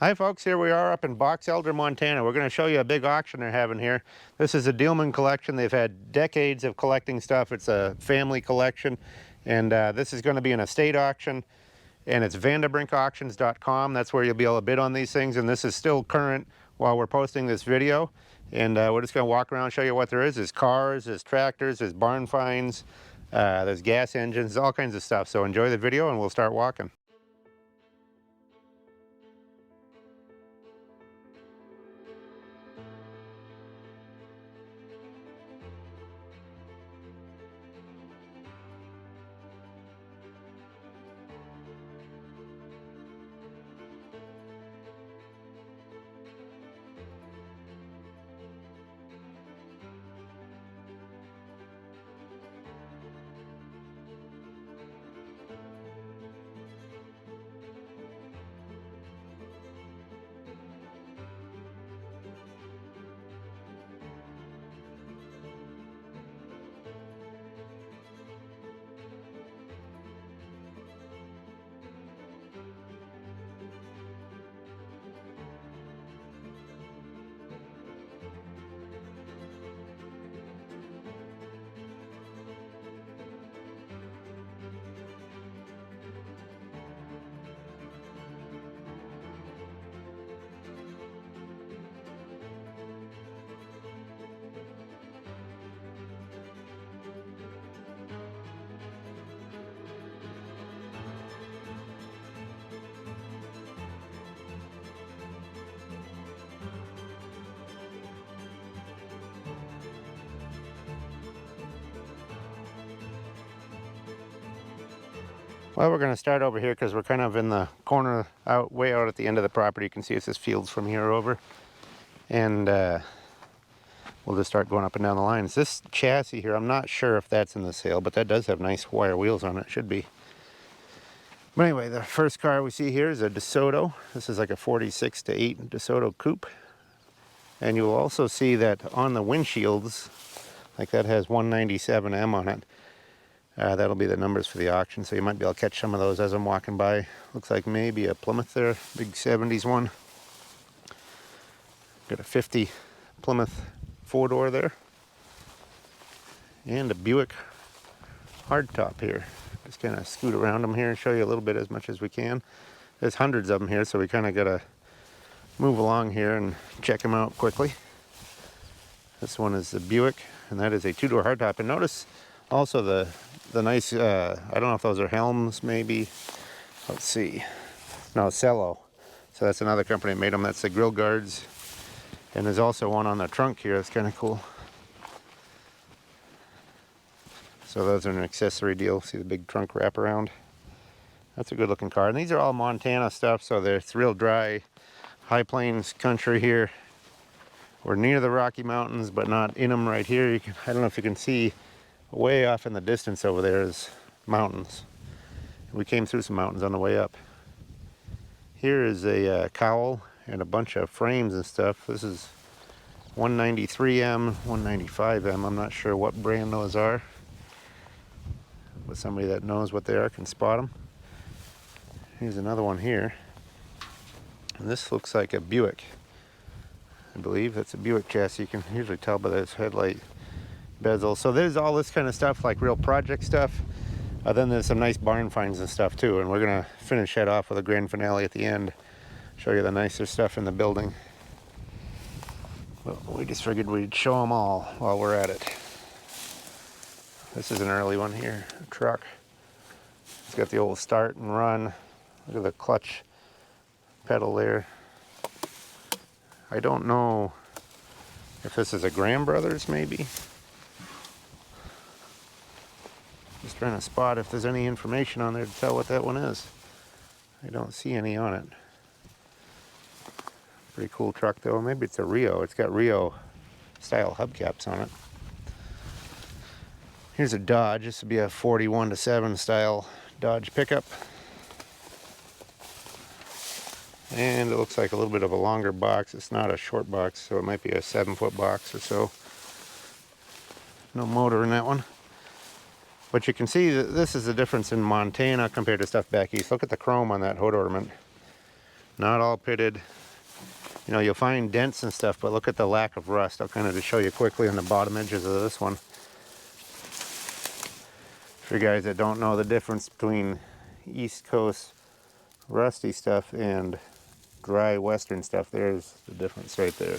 Hi folks, here we are up in Box Elder, Montana. We're going to show you a big auction they're having here. This is a Dielman collection. They've had decades of collecting stuff. It's a family collection, and this is going to be an estate auction, and it's vandebrinkauctions.com. That's where you'll be able to bid on these things, and this is still current while we're posting this video. And we're just going to walk around and show you what there is. There's cars, there's tractors, there's barn finds, there's gas engines, all kinds of stuff. So enjoy the video and we'll start walking. Well, we're going to start over here because we're kind of in the corner way out at the end of the property. You can see it says fields from here over. And we'll just start going up and down the lines. This chassis here, I'm not sure if that's in the sale, but that does have nice wire wheels on it. Should be. But anyway, the first car we see here is a DeSoto. This is like a 46-8 DeSoto coupe. And you'll also see that on the windshields, like that has 197M on it. That'll be the numbers for the auction, so you might be able to catch some of those as I'm walking by. Looks like maybe a Plymouth there, big 70s one. Got a 50 Plymouth 4-door there. And a Buick hardtop here. Just kind of scoot around them here and show you a little bit as much as we can. There's hundreds of them here, so we kind of got to move along here and check them out quickly. This one is the Buick, and that is a 2-door hardtop. And notice also the nice, I don't know if those are Helms maybe. Let's see. No, Cello. So that's another company that made them. That's the grill guards. And there's also one on the trunk here. That's kind of cool. So those are an accessory deal. See the big trunk wraparound. That's a good looking car. And these are all Montana stuff, so it's real dry, high plains country here. We're near the Rocky Mountains, but not in them right here. I don't know if you can see way off in the distance over there is mountains. We came through some mountains on the way up. Here is a cowl and a bunch of frames and stuff. This is 193M, 195M. I'm not sure what brand those are, but somebody that knows what they are can spot them. Here's another one here. And this looks like a Buick. I believe that's a Buick chassis. You can usually tell by this headlight bezel. So there's all this kind of stuff, like real project stuff. Then there's some nice barn finds and stuff too, and we're gonna finish that off with a grand finale at the end. Show you the nicer stuff in the building. But we just figured we'd show them all while we're at it. This is an early one here, a truck. It's got the old start and run. Look at the clutch pedal there. I don't know if this is a Graham Brothers maybe. Just trying to spot if there's any information on there to tell what that one is. I don't see any on it. Pretty cool truck though. Maybe it's a Rio. It's got Rio style hubcaps on it. Here's a Dodge. This would be a 41-7 style Dodge pickup. And it looks like a little bit of a longer box. It's not a short box, so it might be a 7-foot box or so. No motor in that one. But you can see that this is the difference in Montana compared to stuff back east. Look at the chrome on that hood ornament. Not all pitted. You know, you'll find dents and stuff, but look at the lack of rust. I'll kind of just show you quickly on the bottom edges of this one. For you guys that don't know the difference between East Coast rusty stuff and dry Western stuff, there's the difference right there.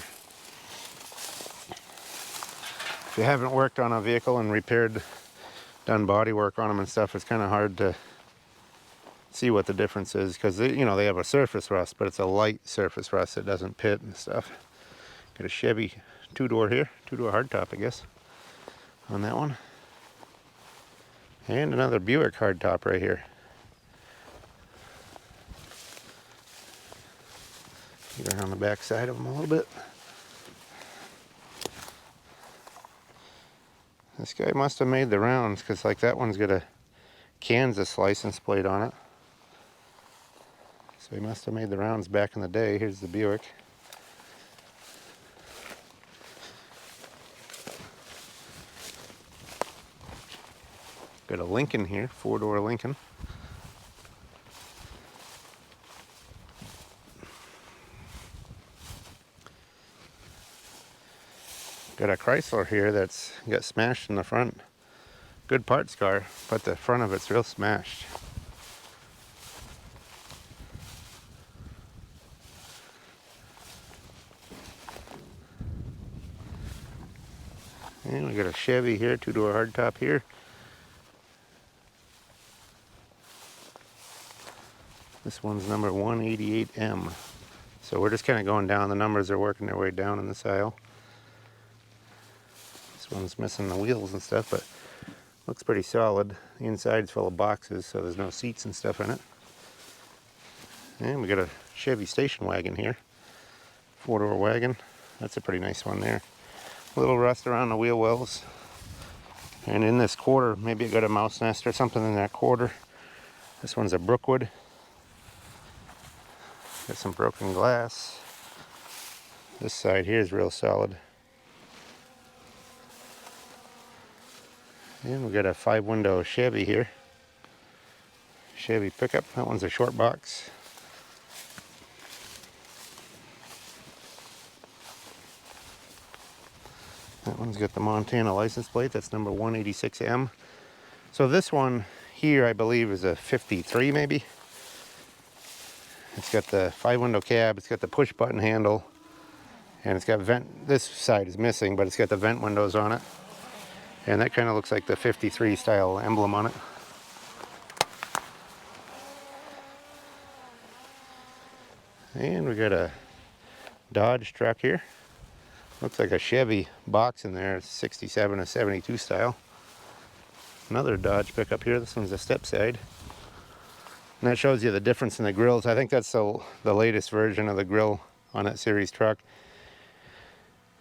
If you haven't worked on a vehicle and repaired, done body work on them and stuff, it's kind of hard to see what the difference is, because you know, they have a surface rust, but it's a light surface rust. It doesn't pit and stuff. Got a Chevy two-door here, two-door hardtop, I guess, on that one. And another Buick hardtop right here. Get around the back side of them a little bit. This guy must have made the rounds, because like that one's got a Kansas license plate on it. So he must have made the rounds back in the day. Here's the Buick. Got a Lincoln here, four-door Lincoln. Got a Chrysler here that's got smashed in the front. Good parts car, but the front of it's real smashed. And we got a Chevy here, two-door hardtop here. This one's number 188M. So we're just kind of going down. The numbers are working their way down in this aisle. This one's missing the wheels and stuff, but looks pretty solid. The inside's full of boxes, so there's no seats and stuff in it. And we got a Chevy station wagon here. Four-door wagon. That's a pretty nice one there. A little rust around the wheel wells. And in this quarter, maybe it got a mouse nest or something in that quarter. This one's a Brookwood. Got some broken glass. This side here is real solid. And we got a 5-window Chevy here. Chevy pickup. That one's a short box. That one's got the Montana license plate. That's number 186M. So this one here, I believe, is a 53 maybe. It's got the 5-window cab. It's got the push button handle. And it's got vent. This side is missing, but it's got the vent windows on it. And that kind of looks like the 53 style emblem on it. And we got a Dodge truck here. Looks like a Chevy box in there. It's 67 or 72 style. Another Dodge pickup here. This one's a step side. And that shows you the difference in the grills. I think that's the latest version of the grill on that series truck.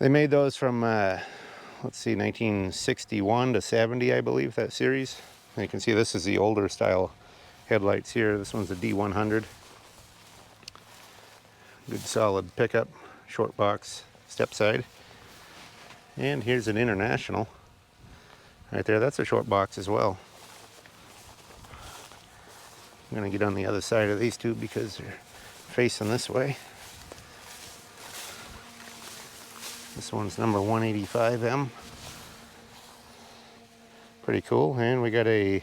They made those from, let's see, 1961 to 70, I believe, that series. And you can see this is the older style headlights here. This one's a D100. Good solid pickup, short box, step side. And here's an International. Right there, that's a short box as well. I'm gonna get on the other side of these two because they're facing this way. This one's number 185M. Pretty cool. And we got a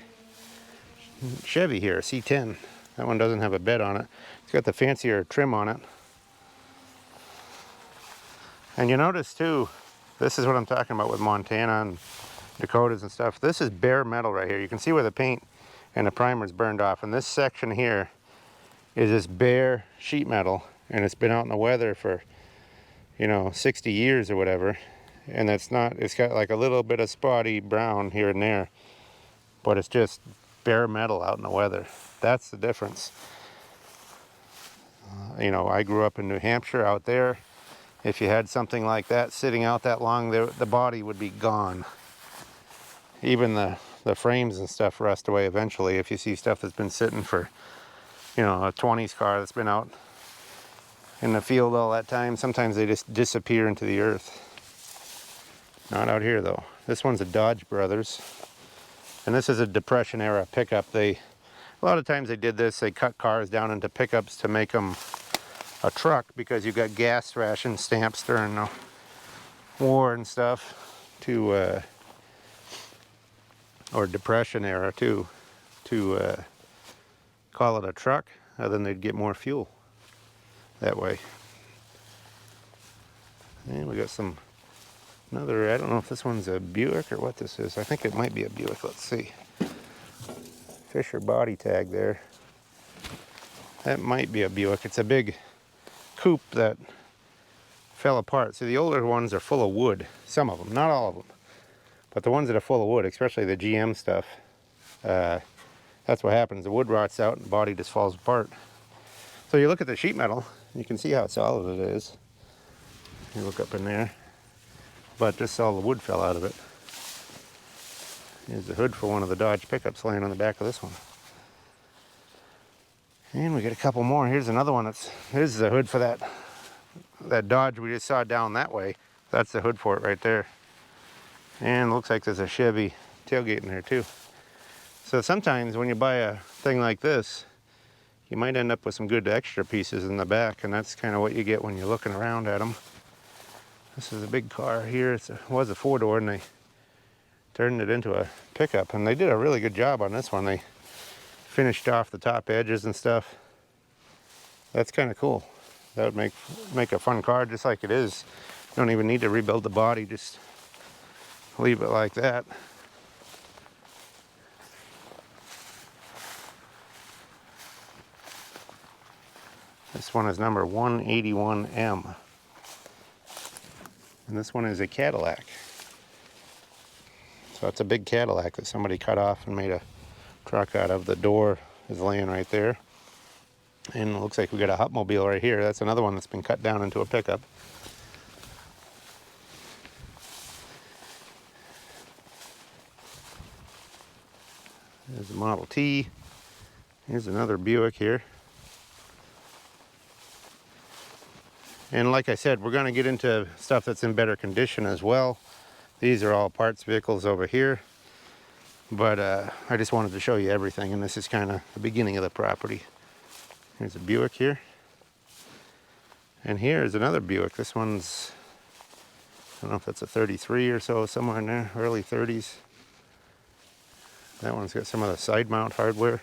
Chevy here, a C10. That one doesn't have a bed on it. It's got the fancier trim on it. And you notice too, this is what I'm talking about with Montana and Dakotas and stuff. This is bare metal right here. You can see where the paint and the primer's burned off. And this section here is this bare sheet metal. And it's been out in the weather for, you know, 60 years or whatever. And that's not, it's got like a little bit of spotty brown here and there. But it's just bare metal out in the weather. That's the difference. You know, I grew up in New Hampshire out there. If you had something like that sitting out that long, the body would be gone. Even the frames and stuff rust away eventually. If you see stuff that's been sitting for, you know, a 20s car that's been out in the field all that time, sometimes they just disappear into the earth. Not out here though. This one's a Dodge Brothers. And this is a Depression era pickup. A lot of times they did this, they cut cars down into pickups to make them a truck because you got gas ration stamps during the war and stuff to or Depression era too, to call it a truck. Then they'd get more fuel that way. And we got some another, I don't know if this one's a Buick or what this is. I think it might be a Buick. Let's see. Fisher body tag there. That might be a Buick. It's a big coupe that fell apart. See, the older ones are full of wood. Some of them, not all of them. But the ones that are full of wood, especially the GM stuff, that's what happens. The wood rots out and the body just falls apart. So you look at the sheet metal, you can see how solid it is. You look up in there. But just all the wood fell out of it. Here's the hood for one of the Dodge pickups laying on the back of this one. And we get a couple more. Here's another one. Here's the hood for that Dodge we just saw down that way. That's the hood for it right there. And it looks like there's a Chevy tailgate in there too. So sometimes when you buy a thing like this, you might end up with some good extra pieces in the back, and that's kind of what you get when you're looking around at them. This is a big car here. It was a four-door, and they turned it into a pickup, and they did a really good job on this one. They finished off the top edges and stuff. That's kind of cool. That would make a fun car just like it is. You don't even need to rebuild the body, just leave it like that. This one is number 181M. And this one is a Cadillac. So it's a big Cadillac that somebody cut off and made a truck out of. The door is laying right there. And it looks like we got a Hupmobile right here. That's another one that's been cut down into a pickup. There's a Model T. Here's another Buick here. And like I said, we're going to get into stuff that's in better condition as well. These are all parts vehicles over here. But I just wanted to show you everything, and this is kind of the beginning of the property. Here's a Buick here. And here's another Buick. This one's, I don't know if that's a 33 or so, somewhere in there, early 30s. That one's got some of the side mount hardware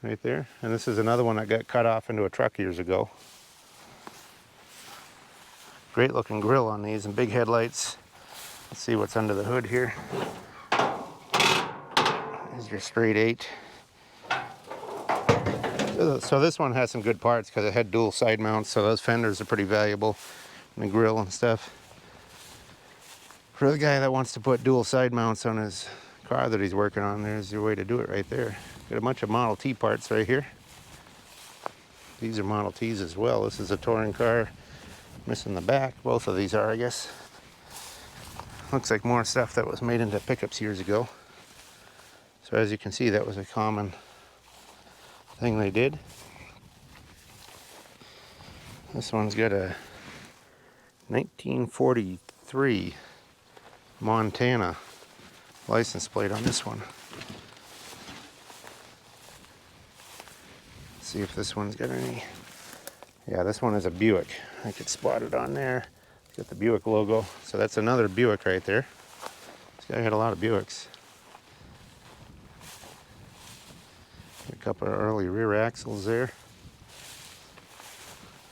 right there. And this is another one that got cut off into a truck years ago. Great looking grill on these and big headlights. Let's see what's under the hood here. There's your straight 8. So this one has some good parts because it had dual side mounts, so those fenders are pretty valuable, and the grill and stuff. For the guy that wants to put dual side mounts on his car that he's working on, there's your way to do it right there. Got a bunch of Model T parts right here. These are Model Ts as well. This is a touring car. Missing the back. Both of these are, I guess. Looks like more stuff that was made into pickups years ago. So as you can see, that was a common thing they did. This one's got a 1943 Montana license plate on this one. Let's see if this one's got any. Yeah, this one is a Buick. I could spot it on there. It's got the Buick logo. So that's another Buick right there. This guy had a lot of Buicks. A couple of early rear axles there.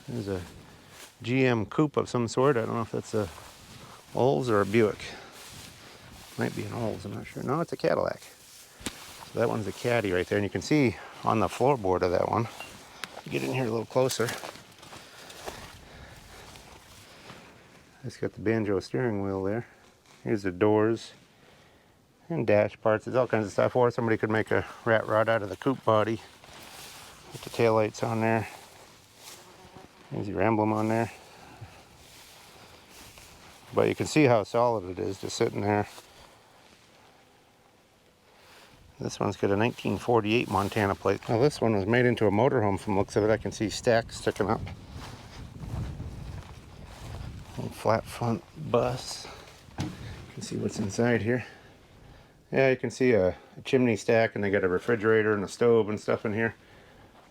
There's a GM coupe of some sort. I don't know if that's a Olds or a Buick. Might be an Olds, I'm not sure. No, it's a Cadillac. So that one's a Caddy right there. And you can see on the floorboard of that one. Get in here a little closer. It's got the banjo steering wheel there. Here's the doors and dash parts. There's all kinds of stuff. Or somebody could make a rat rod out of the coupe body. Put the taillights on there. There's your emblem on there. But you can see how solid it is just sitting there. This one's got a 1948 Montana plate. Now this one was made into a motorhome from the looks of it. I can see stacks sticking up. Flat front bus. You can see what's inside here. Yeah, you can see a chimney stack, and they got a refrigerator and a stove and stuff in here.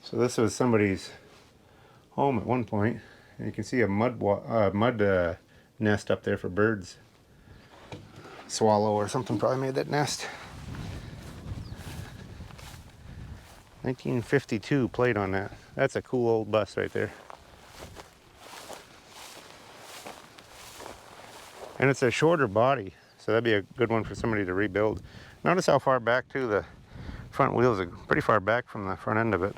So this was somebody's home at one point. And you can see a mud nest up there for birds. Swallow or something probably made that nest. 1952 plate on that. That's a cool old bus right there. And it's a shorter body, so that'd be a good one for somebody to rebuild. Notice how far back too the front wheels are pretty far back from the front end of it.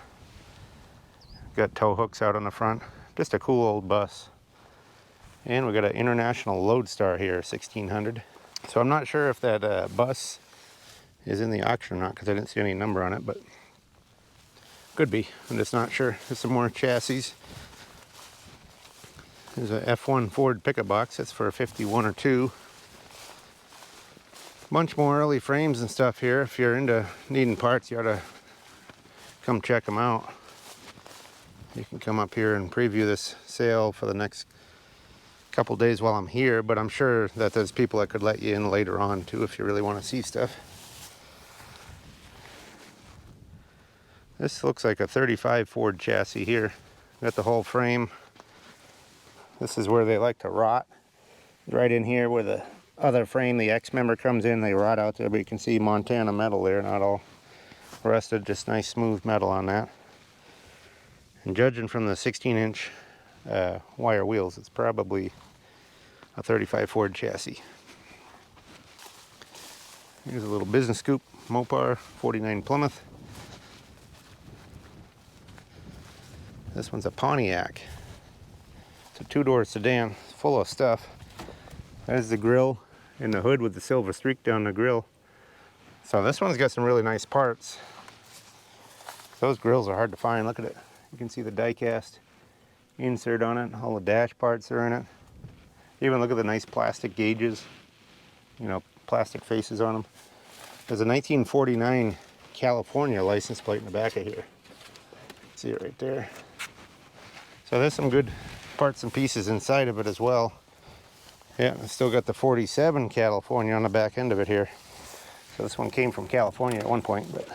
Got tow hooks out on the front. Just a cool old bus. And we got an International Lodestar here, 1600. So I'm not sure if that bus is in the auction or not because I didn't see any number on it, but could be. I'm just not sure. There's some more chassis. There's a F1 Ford pickup box. That's for 51 or 2. Bunch more early frames and stuff here. If you're into needing parts, you ought to come check them out. You can come up here and preview this sale for the next couple days while I'm here, but I'm sure that there's people that could let you in later on too if you really want to see stuff. This looks like a 35 Ford chassis here. Got the whole frame. This is where they like to rot. Right in here where the other frame, the X member comes in, they rot out there, but you can see Montana metal there, not all rusted, just nice smooth metal on that. And judging from the 16-inch wire wheels, it's probably a 35 Ford chassis. Here's a little business coupe, Mopar, 49 Plymouth. This one's a Pontiac. It's a 2-door sedan, it's full of stuff. There's the grill and the hood with the silver streak down the grill. So this one's got some really nice parts. Those grills are hard to find. Look at it. You can see the die-cast insert on it. All the dash parts are in it. Even look at the nice plastic gauges. You know, plastic faces on them. There's a 1949 California license plate in the back of here. See it right there. So there's some good parts and pieces inside of it as well. Yeah, I still got the 47 California on the back end of it here. So this one came from California at one point, but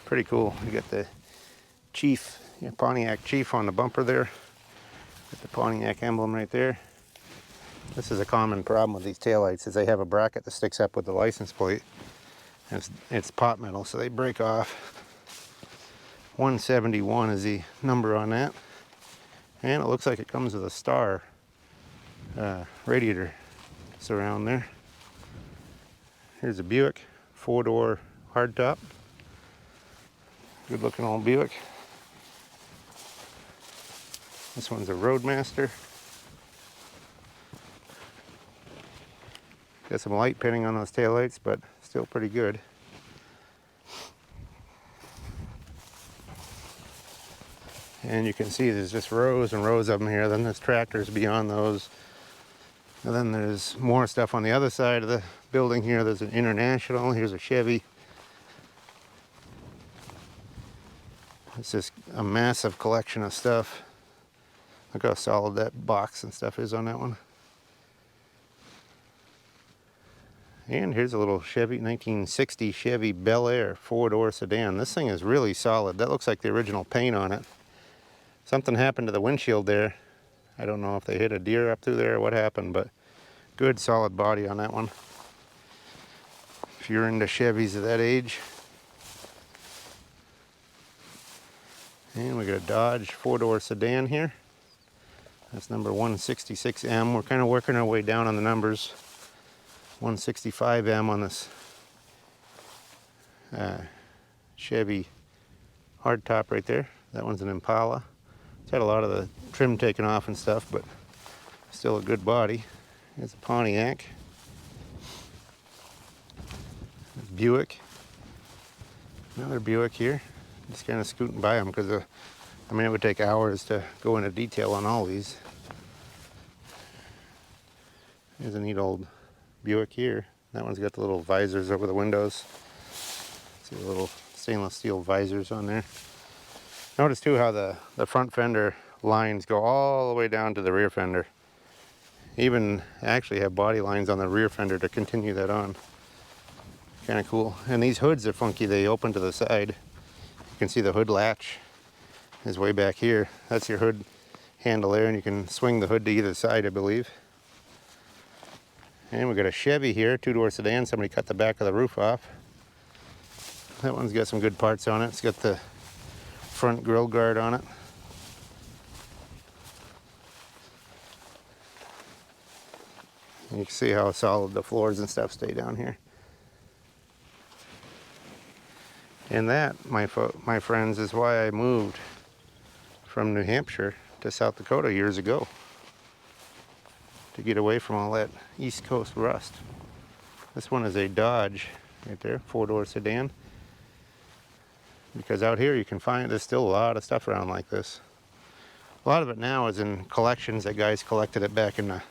pretty cool. You got the Chief, Pontiac Chief on the bumper there. Got the Pontiac emblem right there. This is a common problem with these taillights, is they have a bracket that sticks up with the license plate. And it's pot metal, so they break off. 171 is the number on that. And it looks like it comes with a star radiator surround there. Here's a Buick 4-door hardtop. Good looking old Buick. This one's a Roadmaster. Got some light pinning on those taillights, but still pretty good. And you can see there's just rows and rows of them here. Then there's tractors beyond those. And then there's more stuff on the other side of the building here. There's an International. Here's a Chevy. It's just a massive collection of stuff. Look how solid that box and stuff is on that one. And here's a little Chevy, 1960 Chevy Bel Air 4-door sedan. This thing is really solid. That looks like the original paint on it. Something happened to the windshield there. I don't know if they hit a deer up through there or what happened, but good solid body on that one. If you're into Chevys of that age. And we got a Dodge 4-door sedan here. That's number 166M. We're kind of working our way down on the numbers. 165M on this Chevy hardtop right there. That one's an Impala. It's had a lot of the trim taken off and stuff, but still a good body. There's a Pontiac. There's Buick. Another Buick here. Just kind of scooting by them because I mean, it would take hours to go into detail on all these. There's a neat old Buick here. That one's got the little visors over the windows. See the little stainless steel visors on there. Notice too how the front fender lines go all the way down to the rear fender. Even actually have body lines on the rear fender to continue that on. Kind of cool. And these hoods are funky. They open to the side. You can see the hood latch is way back here. That's your hood handle there, and you can swing the hood to either side, I believe. And we got a Chevy here, two-door sedan. Somebody cut the back of the roof off. That one's got some good parts on it. It's got the front grill guard on it. And you can see how solid the floors and stuff stay down here. And that, my friends, is why I moved from New Hampshire to South Dakota years ago, to get away from all that East Coast rust. This one is a Dodge right there, four-door sedan. Because out here you can find, there's still a lot of stuff around like this. A lot of it now is in collections that guys collected it back in the,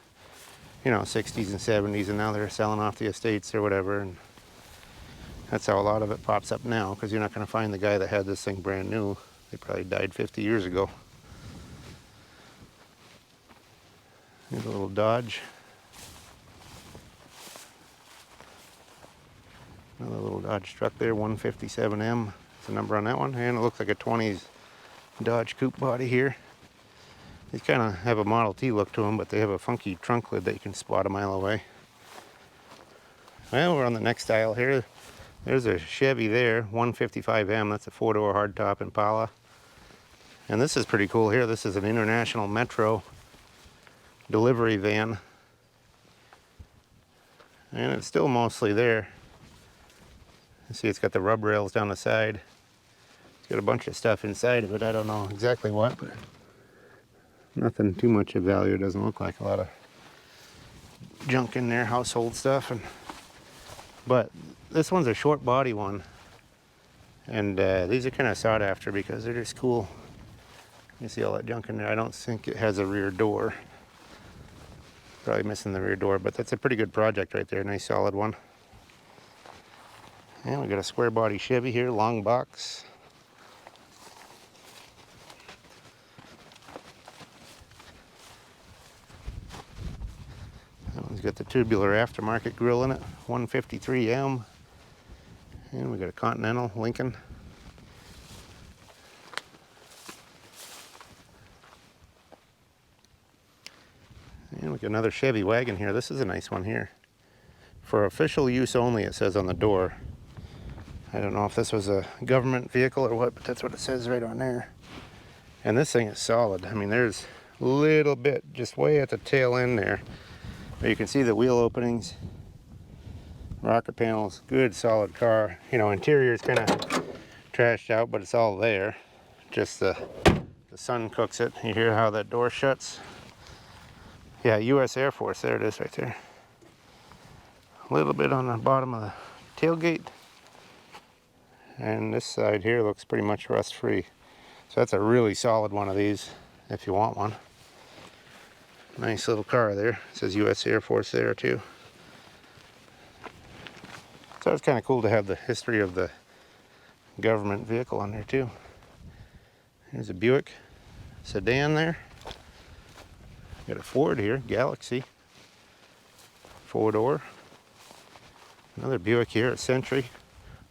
60s and 70s, and now they're selling off the estates or whatever. And that's how a lot of it pops up now, because you're not going to find the guy that had this thing brand new. They probably died 50 years ago. Here's a little Dodge. Another little Dodge truck there, 157M. It's the number on that one. And it looks like a 20s Dodge coupe body here. These kind of have a Model T look to them, but they have a funky trunk lid that you can spot a mile away. Well, we're on the next aisle here. There's a Chevy there, 155M. That's a four-door hardtop Impala. And this is pretty cool here. This is an International Metro delivery van. And it's still mostly there. You see it's got the rub rails down the side. It's got a bunch of stuff inside of it. I don't know exactly what, but nothing too much of value. It doesn't look like a lot of junk in there, household stuff. But this one's a short body one. And these are kind of sought after because they're just cool. You see all that junk in there. I don't think it has a rear door. Probably missing the rear door, but that's a pretty good project right there. Nice solid one. And we got a square body Chevy here, long box. That one's got the tubular aftermarket grille in it, 153M. And we got a Continental Lincoln. And we got another Chevy wagon here. This is a nice one here. For official use only, it says on the door. I don't know if this was a government vehicle or what, but that's what it says right on there. And this thing is solid. I mean, there's a little bit just way at the tail end there. But you can see the wheel openings, rocker panels, good solid car. Interior is kind of trashed out, but it's all there. Just the sun cooks it. You hear how that door shuts? Yeah, U.S. Air Force, there it is right there. A little bit on the bottom of the tailgate. And this side here looks pretty much rust free. So that's a really solid one of these if you want one. Nice little car there. It says U.S. Air Force there too. So it's kind of cool to have the history of the government vehicle on there too. Here's a Buick sedan there. Got a Ford here, Galaxy. Four-door. Another Buick here, a Century.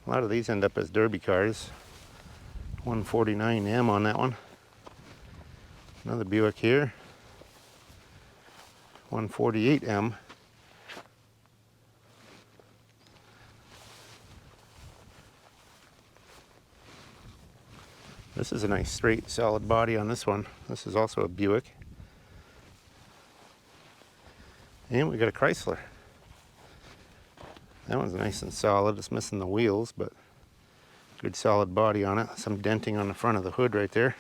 A lot of these end up as derby cars. 149M on that one. Another Buick here. 148M. This is a nice straight solid body on this one. This is also a Buick. And we got a Chrysler. That one's nice and solid. It's missing the wheels, but good solid body on it. Some denting on the front of the hood right there.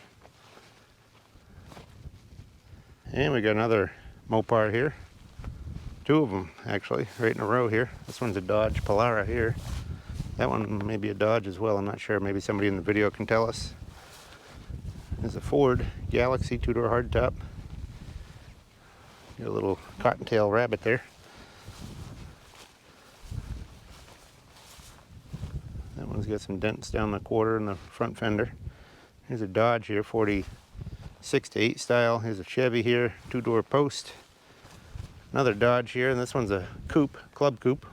And we got another Mopar here. Two of them actually, right in a row here. This one's a Dodge Polara here. That one may be a Dodge as well. I'm not sure. Maybe somebody in the video can tell us. There's a Ford Galaxy two-door hardtop. Got a little cottontail rabbit there. That one's got some dents down the quarter in the front fender. Here's a Dodge here, 46 to 8 style. Here's a Chevy here, two-door post. Another Dodge here, and this one's a coupe, club coupe.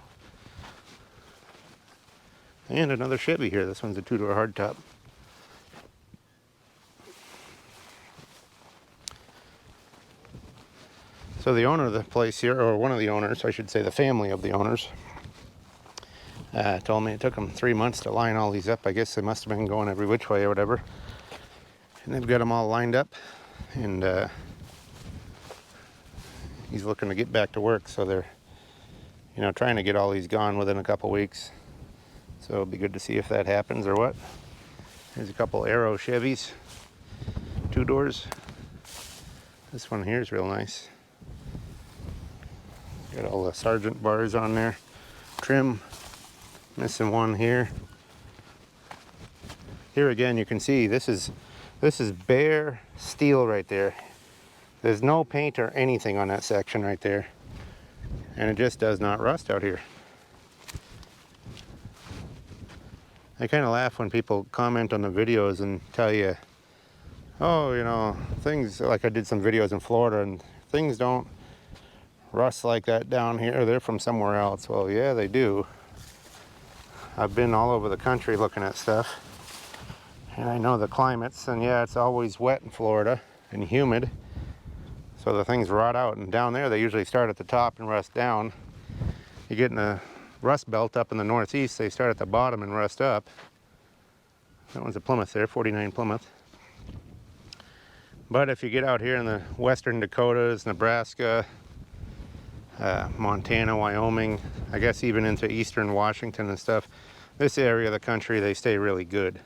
And another Chevy here. This one's a two-door hardtop. So the owner of the place here, or one of the owners, I should say the family of the owners, told me it took them 3 months to line all these up. I guess they must have been going every which way or whatever. And they've got them all lined up, and he's looking to get back to work, so they're, you know, trying to get all these gone within a couple weeks. So it'll be good to see if that happens or what. There's a couple Aero Chevys, 2 doors. This one here is real nice. Got all the Sergeant bars on there. Trim. Missing one here. Here again, you can see this is bare steel right there. There's no paint or anything on that section right there, and it just does not rust out here. I kind of laugh when people comment on the videos and tell you, oh, you know, things like I did some videos in Florida and things don't rust like that down here. They're from somewhere else. Well, yeah, they do. I've been all over the country looking at stuff, and I know the climates, and yeah, it's always wet in Florida and humid, so the things rot out. And down there they usually start at the top and rust down. You get in the rust belt up in the northeast, they start at the bottom and rust up. That one's a Plymouth there, 49 Plymouth. But if you get out here in the western Dakotas, Nebraska, Montana, Wyoming, I guess even into eastern Washington and stuff, this area of the country, they stay really good.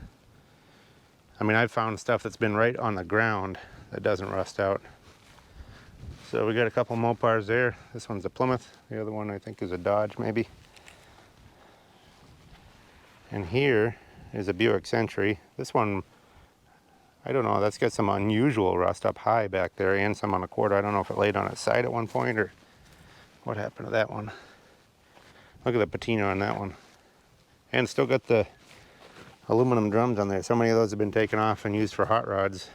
I mean, I've found stuff that's been right on the ground that doesn't rust out. So we got a couple Mopars there. This one's a Plymouth. The other one I think is a Dodge maybe. And here is a Buick Century. This one, I don't know, that's got some unusual rust up high back there and some on the quarter. I don't know if it laid on its side at one point or what happened to that one. Look at the patina on that one. And still got the aluminum drums on there. So many of those have been taken off and used for hot rods.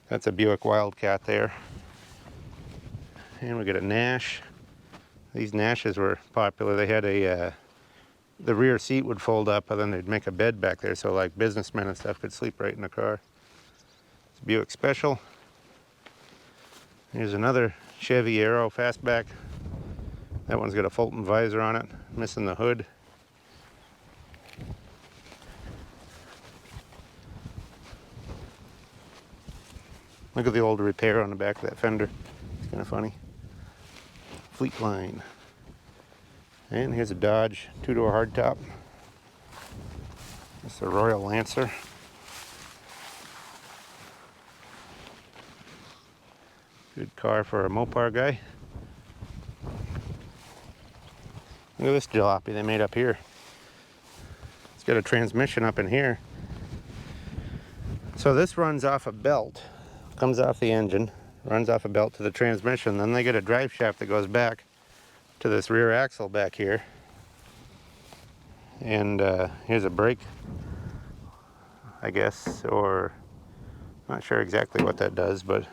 That's a Buick Wildcat there. And we got a Nash. These Nashes were popular. They had a, the rear seat would fold up and then they'd make a bed back there so like businessmen and stuff could sleep right in the car. It's a Buick Special. Here's another Chevy Aero fastback. That one's got a Fulton visor on it, missing the hood. Look at the old repair on the back of that fender. It's kind of funny. Fleet line. And here's a Dodge 2-door hardtop. It's a Royal Lancer. Good car for a Mopar guy. Look at this jalopy they made up here. It's got a transmission up in here. So this runs off a belt, comes off the engine, runs off a belt to the transmission. Then they get a drive shaft that goes back to this rear axle back here. And here's a brake, I guess, or not sure exactly what that does, but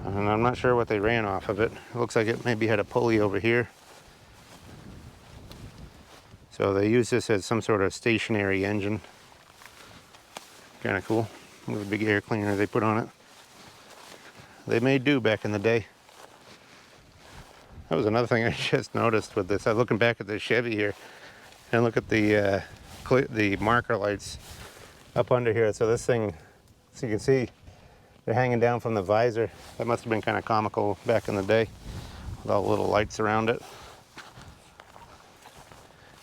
and I'm not sure what they ran off of it. It looks like it maybe had a pulley over here. So they use this as some sort of stationary engine. Kind of cool. With a big air cleaner they put on it. They made do back in the day. That was another thing I just noticed with this. I was looking back at this Chevy here, and look at the marker lights up under here. So this thing, as you can see, they're hanging down from the visor. That must have been kind of comical back in the day, with all the little lights around it.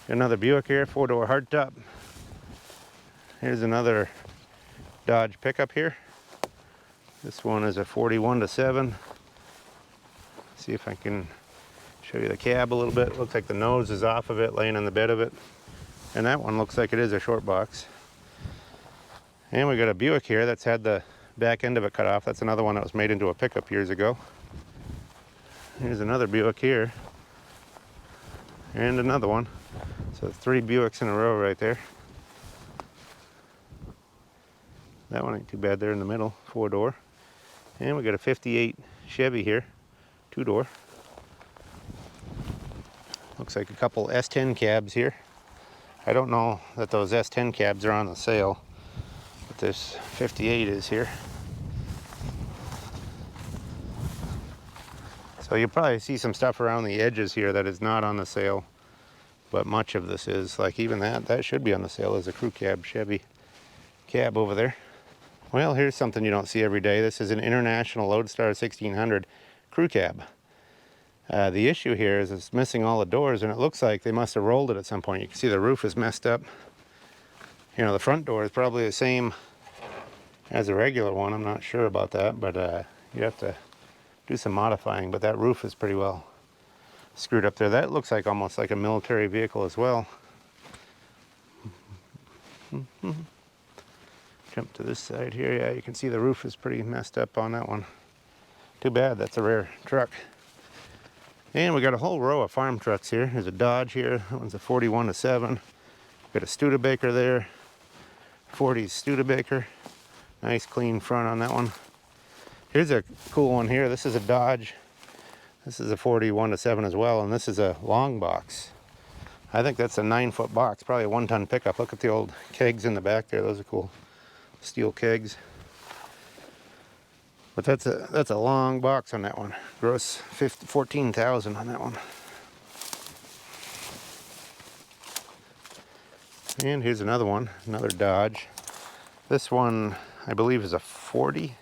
Another Buick here, 4-door hardtop. Here's another Dodge pickup here. This one is a 41-7. See if I can show you the cab a little bit. Looks like the nose is off of it, laying in the bed of it. And that one looks like it is a short box. And we got a Buick here that's had the back end of it cut off. That's another one that was made into a pickup years ago. Here's another Buick here. And another one. So 3 Buicks in a row right there. That one ain't too bad there in the middle, 4-door. And we got a 58 Chevy here, 2-door. Looks like a couple S10 cabs here. I don't know that those S10 cabs are on the sale, but this 58 is here. So So you'll probably see some stuff around the edges here that is not on the sale, but much of this is. Like even that should be on the sale. There's a crew cab Chevy cab over there. Well, here's something you don't see every day. This is an International Lodestar 1600 crew cab. The issue here is it's missing all the doors, and it looks like they must have rolled it at some point. You can see the roof is messed up. You know, the front door is probably the same as a regular one. I'm not sure about that, but you have to do some modifying. But that roof is pretty well screwed up there. That looks like almost like a military vehicle as well. Jump to this side here. Yeah, you can see the roof is pretty messed up on that one. Too bad, that's a rare truck. And we got a whole row of farm trucks here. There's a Dodge here. That one's a 41-7. Got a Studebaker there. 40 Studebaker. Nice clean front on that one. Here's a cool one here. This is a Dodge. This is a 41-7 as well, and this is a long box. I think that's a 9-foot box, probably a 1-ton pickup. Look at the old kegs in the back there. Those are cool. Steel kegs. But that's a long box on that one. Gross 14,000 on that one. And here's another one, another Dodge. This one, I believe, is a 40.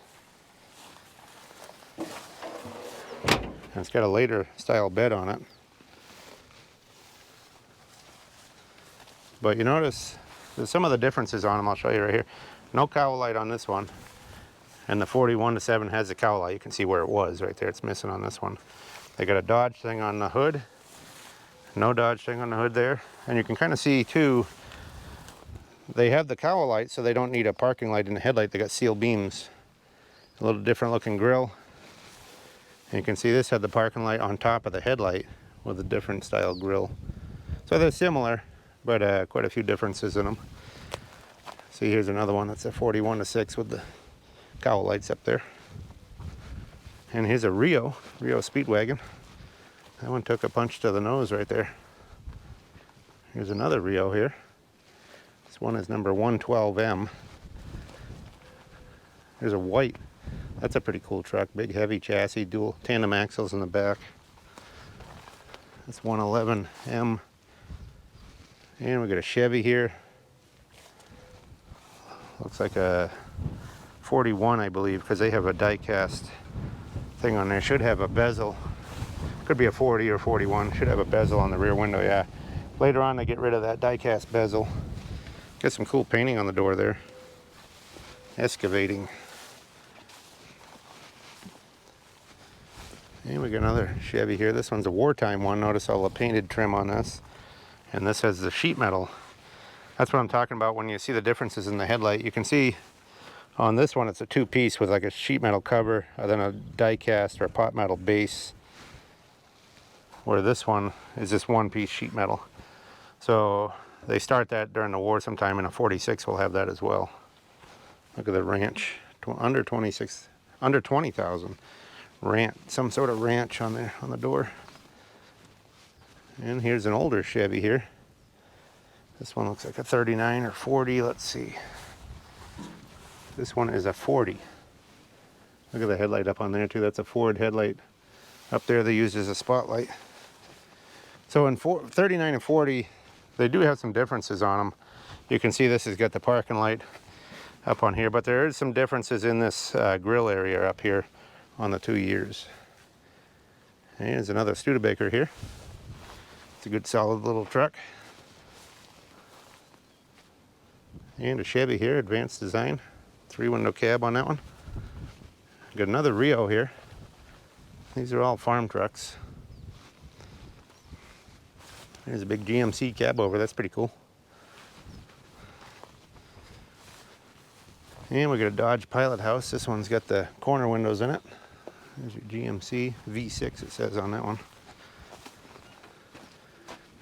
And it's got a later style bed on it. But you notice there's some of the differences on them. I'll show you right here. No cowl light on this one. And the 41-7 has the cowl light. You can see where it was right there. It's missing on this one. They got a Dodge thing on the hood. No Dodge thing on the hood there. And you can kind of see too, they have the cowl light, so they don't need a parking light in the headlight. They got steel beams. A little different looking grill. And you can see this had the parking light on top of the headlight with a different style grill. So they're similar, but quite a few differences in them. See, here's another one. That's a 41-6 with the cowl lights up there. And here's a Rio Speedwagon. That one took a punch to the nose right there. Here's another Rio here. This one is number 112M. There's a white. That's a pretty cool truck. Big heavy chassis, dual tandem axles in the back. That's 111M. And we got a Chevy here. Looks like a 41, I believe, because they have a die-cast thing on there. Should have a bezel. Could be a 40 or 41. Should have a bezel on the rear window, yeah. Later on, they get rid of that die-cast bezel. Got some cool painting on the door there. Excavating. And we got another Chevy here. This one's a wartime one. Notice all the painted trim on this. And this has the sheet metal. That's what I'm talking about when you see the differences in the headlight. You can see on this one it's a two-piece with like a sheet metal cover and then a die-cast or a pot metal base, where this one is just one-piece sheet metal. So they start that during the war sometime, and a 46 will have that as well. Look at the ranch, under 20,000. Ranch, some sort of ranch on there on the door. And here's an older Chevy here. This one looks like a 39 or 40. Let's see. This one is a 40. Look at the headlight up on there too. That's a Ford headlight. Up there they used as a spotlight. So in 39 and 40, they do have some differences on them. You can see this has got the parking light up on here, but there is some differences in this grill area up here on the 2 years. And here's another Studebaker here. It's a good solid little truck. And a Chevy here, advanced design. 3-window cab on that one. Got another Rio here. These are all farm trucks. There's a big GMC cab over. That's pretty cool. And we got a Dodge Pilot House. This one's got the corner windows in it. There's your GMC V6, it says on that one.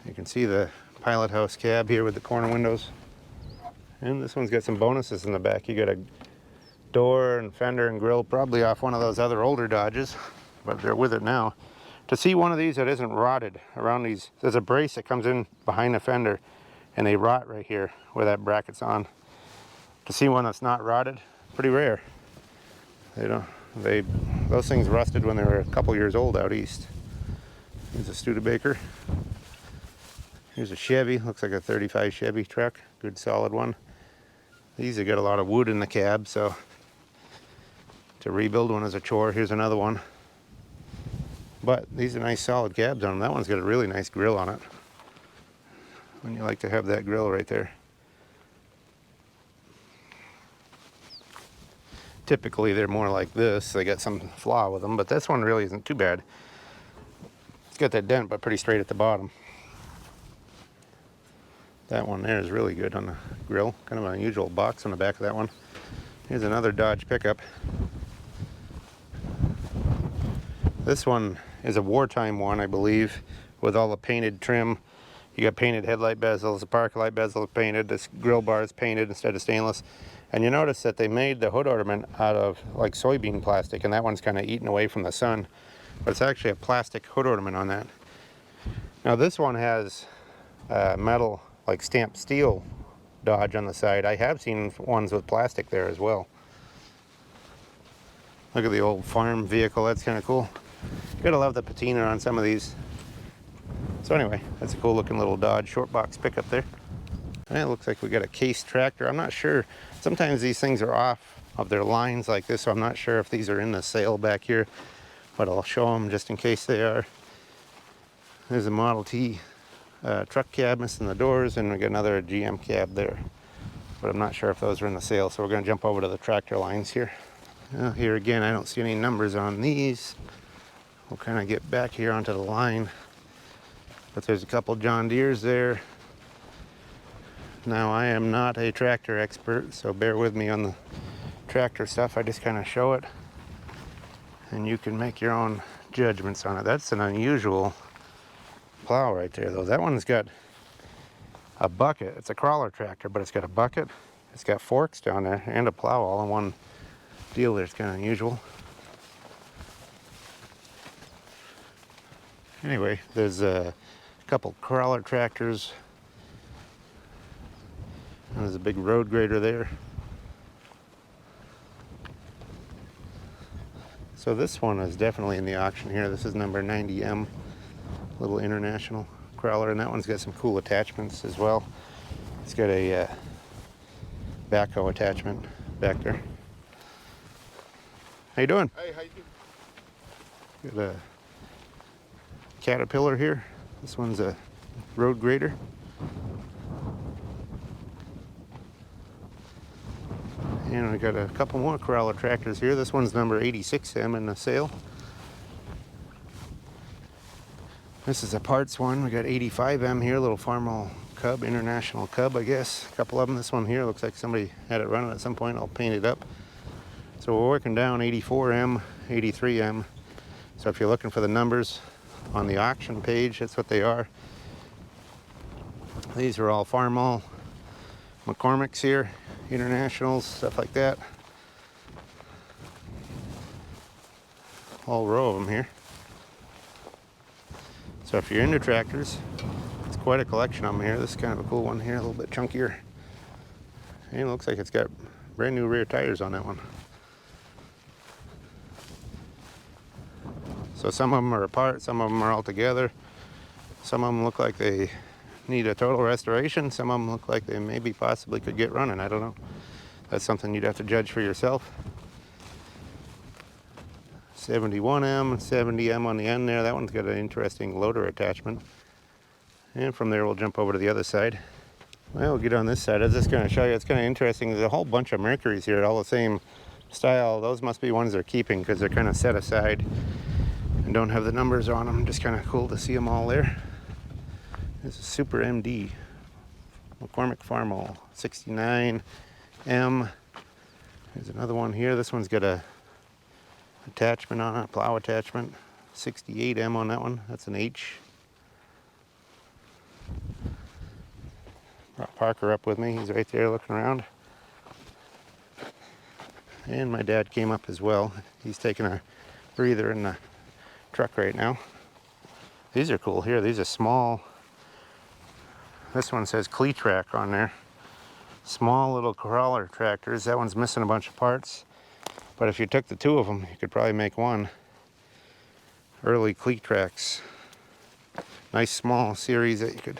You can see the Pilot House cab here with the corner windows. And this one's got some bonuses in the back. You got a door and fender and grill, probably off one of those other older Dodges, but they're with it now. To see one of these that isn't rotted around these, there's a brace that comes in behind the fender and they rot right here where that bracket's on. To see one that's not rotted, pretty rare. They don't, Those things rusted when they were a couple years old out east. Here's a Studebaker. Here's a Chevy, looks like a 35 Chevy truck, good solid one. These have got a lot of wood in the cab, so to rebuild one is a chore. Here's another one. But these are nice solid cabs on them. That one's got a really nice grill on it. And you like to have that grill right there. Typically they're more like this. They got some flaw with them, but this one really isn't too bad. It's got that dent, but pretty straight at the bottom. That one there is really good on the grill. Kind of an unusual box on the back of that one. Here's another Dodge pickup. This one is a wartime one, I believe, with all the painted trim. You got painted headlight bezels, the park light bezel is painted, this grill bar is painted instead of stainless. And you notice that they made the hood ornament out of like soybean plastic, and that one's kind of eaten away from the sun. But it's actually a plastic hood ornament on that. Now this one has metal, like stamped steel Dodge on the side. I have seen ones with plastic there as well. Look at the old farm vehicle, that's kind of cool. You gotta love the patina on some of these. So anyway, that's a cool looking little Dodge short box pickup there. And it looks like we got a case tractor. I'm not sure. Sometimes these things are off of their lines like this, so I'm not sure if these are in the sale back here, but I'll show them just in case they are. There's a Model T truck cab missing the doors, and we got another GM cab there. But I'm not sure if those are in the sale, so we're gonna jump over to the tractor lines here. Now here again, I don't see any numbers on these. We'll kind of get back here onto the line. But there's a couple John Deeres there. Now I am not a tractor expert, so bear with me on the tractor stuff. I just kind of show it, and you can make your own judgments on it. That's an unusual plow right there, though. That one's got a bucket. It's a crawler tractor, but it's got a bucket. It's got forks down there and a plow all in one deal there. It's kind of unusual. Anyway, there's a couple crawler tractors. And there's a big road grader there. So this one is definitely in the auction here. This is number 90M, little international crawler, and that one's got some cool attachments as well. It's got a backhoe attachment back there. How you doing? Hey, how you doing? Got a Caterpillar here. This one's a road grader. And we got a couple more crawler tractors here. This one's number 86M in the sale. This is a parts one. We got 85M here, little Farmall Cub, International Cub, I guess. A couple of them. This one here looks like somebody had it running at some point. I'll paint it up. So we're working down 84M, 83M. So if you're looking for the numbers on the auction page, that's what they are. These are all Farmall McCormick's here, Internationals, stuff like that. Whole row of them here. So if you're into tractors, it's quite a collection of them here. This is kind of a cool one here, a little bit chunkier. And it looks like it's got brand new rear tires on that one. So some of them are apart, some of them are all together. Some of them look like they need a total restoration. Some of them look like they maybe possibly could get running. I don't know. That's something you'd have to judge for yourself. 71M, 70M on the end there. That one's got an interesting loader attachment. And from there we'll jump over to the other side. Well, we'll get on this side. I was just going to show you. It's kind of interesting. There's a whole bunch of Mercuries here, all the same style. Those must be ones they're keeping because they're kind of set aside and don't have the numbers on them. Just kind of cool to see them all there. This is Super MD, McCormick Farmall, 69M. There's another one here. This one's got a attachment on it, plow attachment. 68M on that one. That's an H. Brought Parker up with me. He's right there looking around. And my dad came up as well. He's taking a breather in the truck right now. These are cool here. These are small. This one says Cletrac on there. Small little crawler tractors. That one's missing a bunch of parts. But if you took the two of them, you could probably make one. Early cleat tracks. Nice small series that you could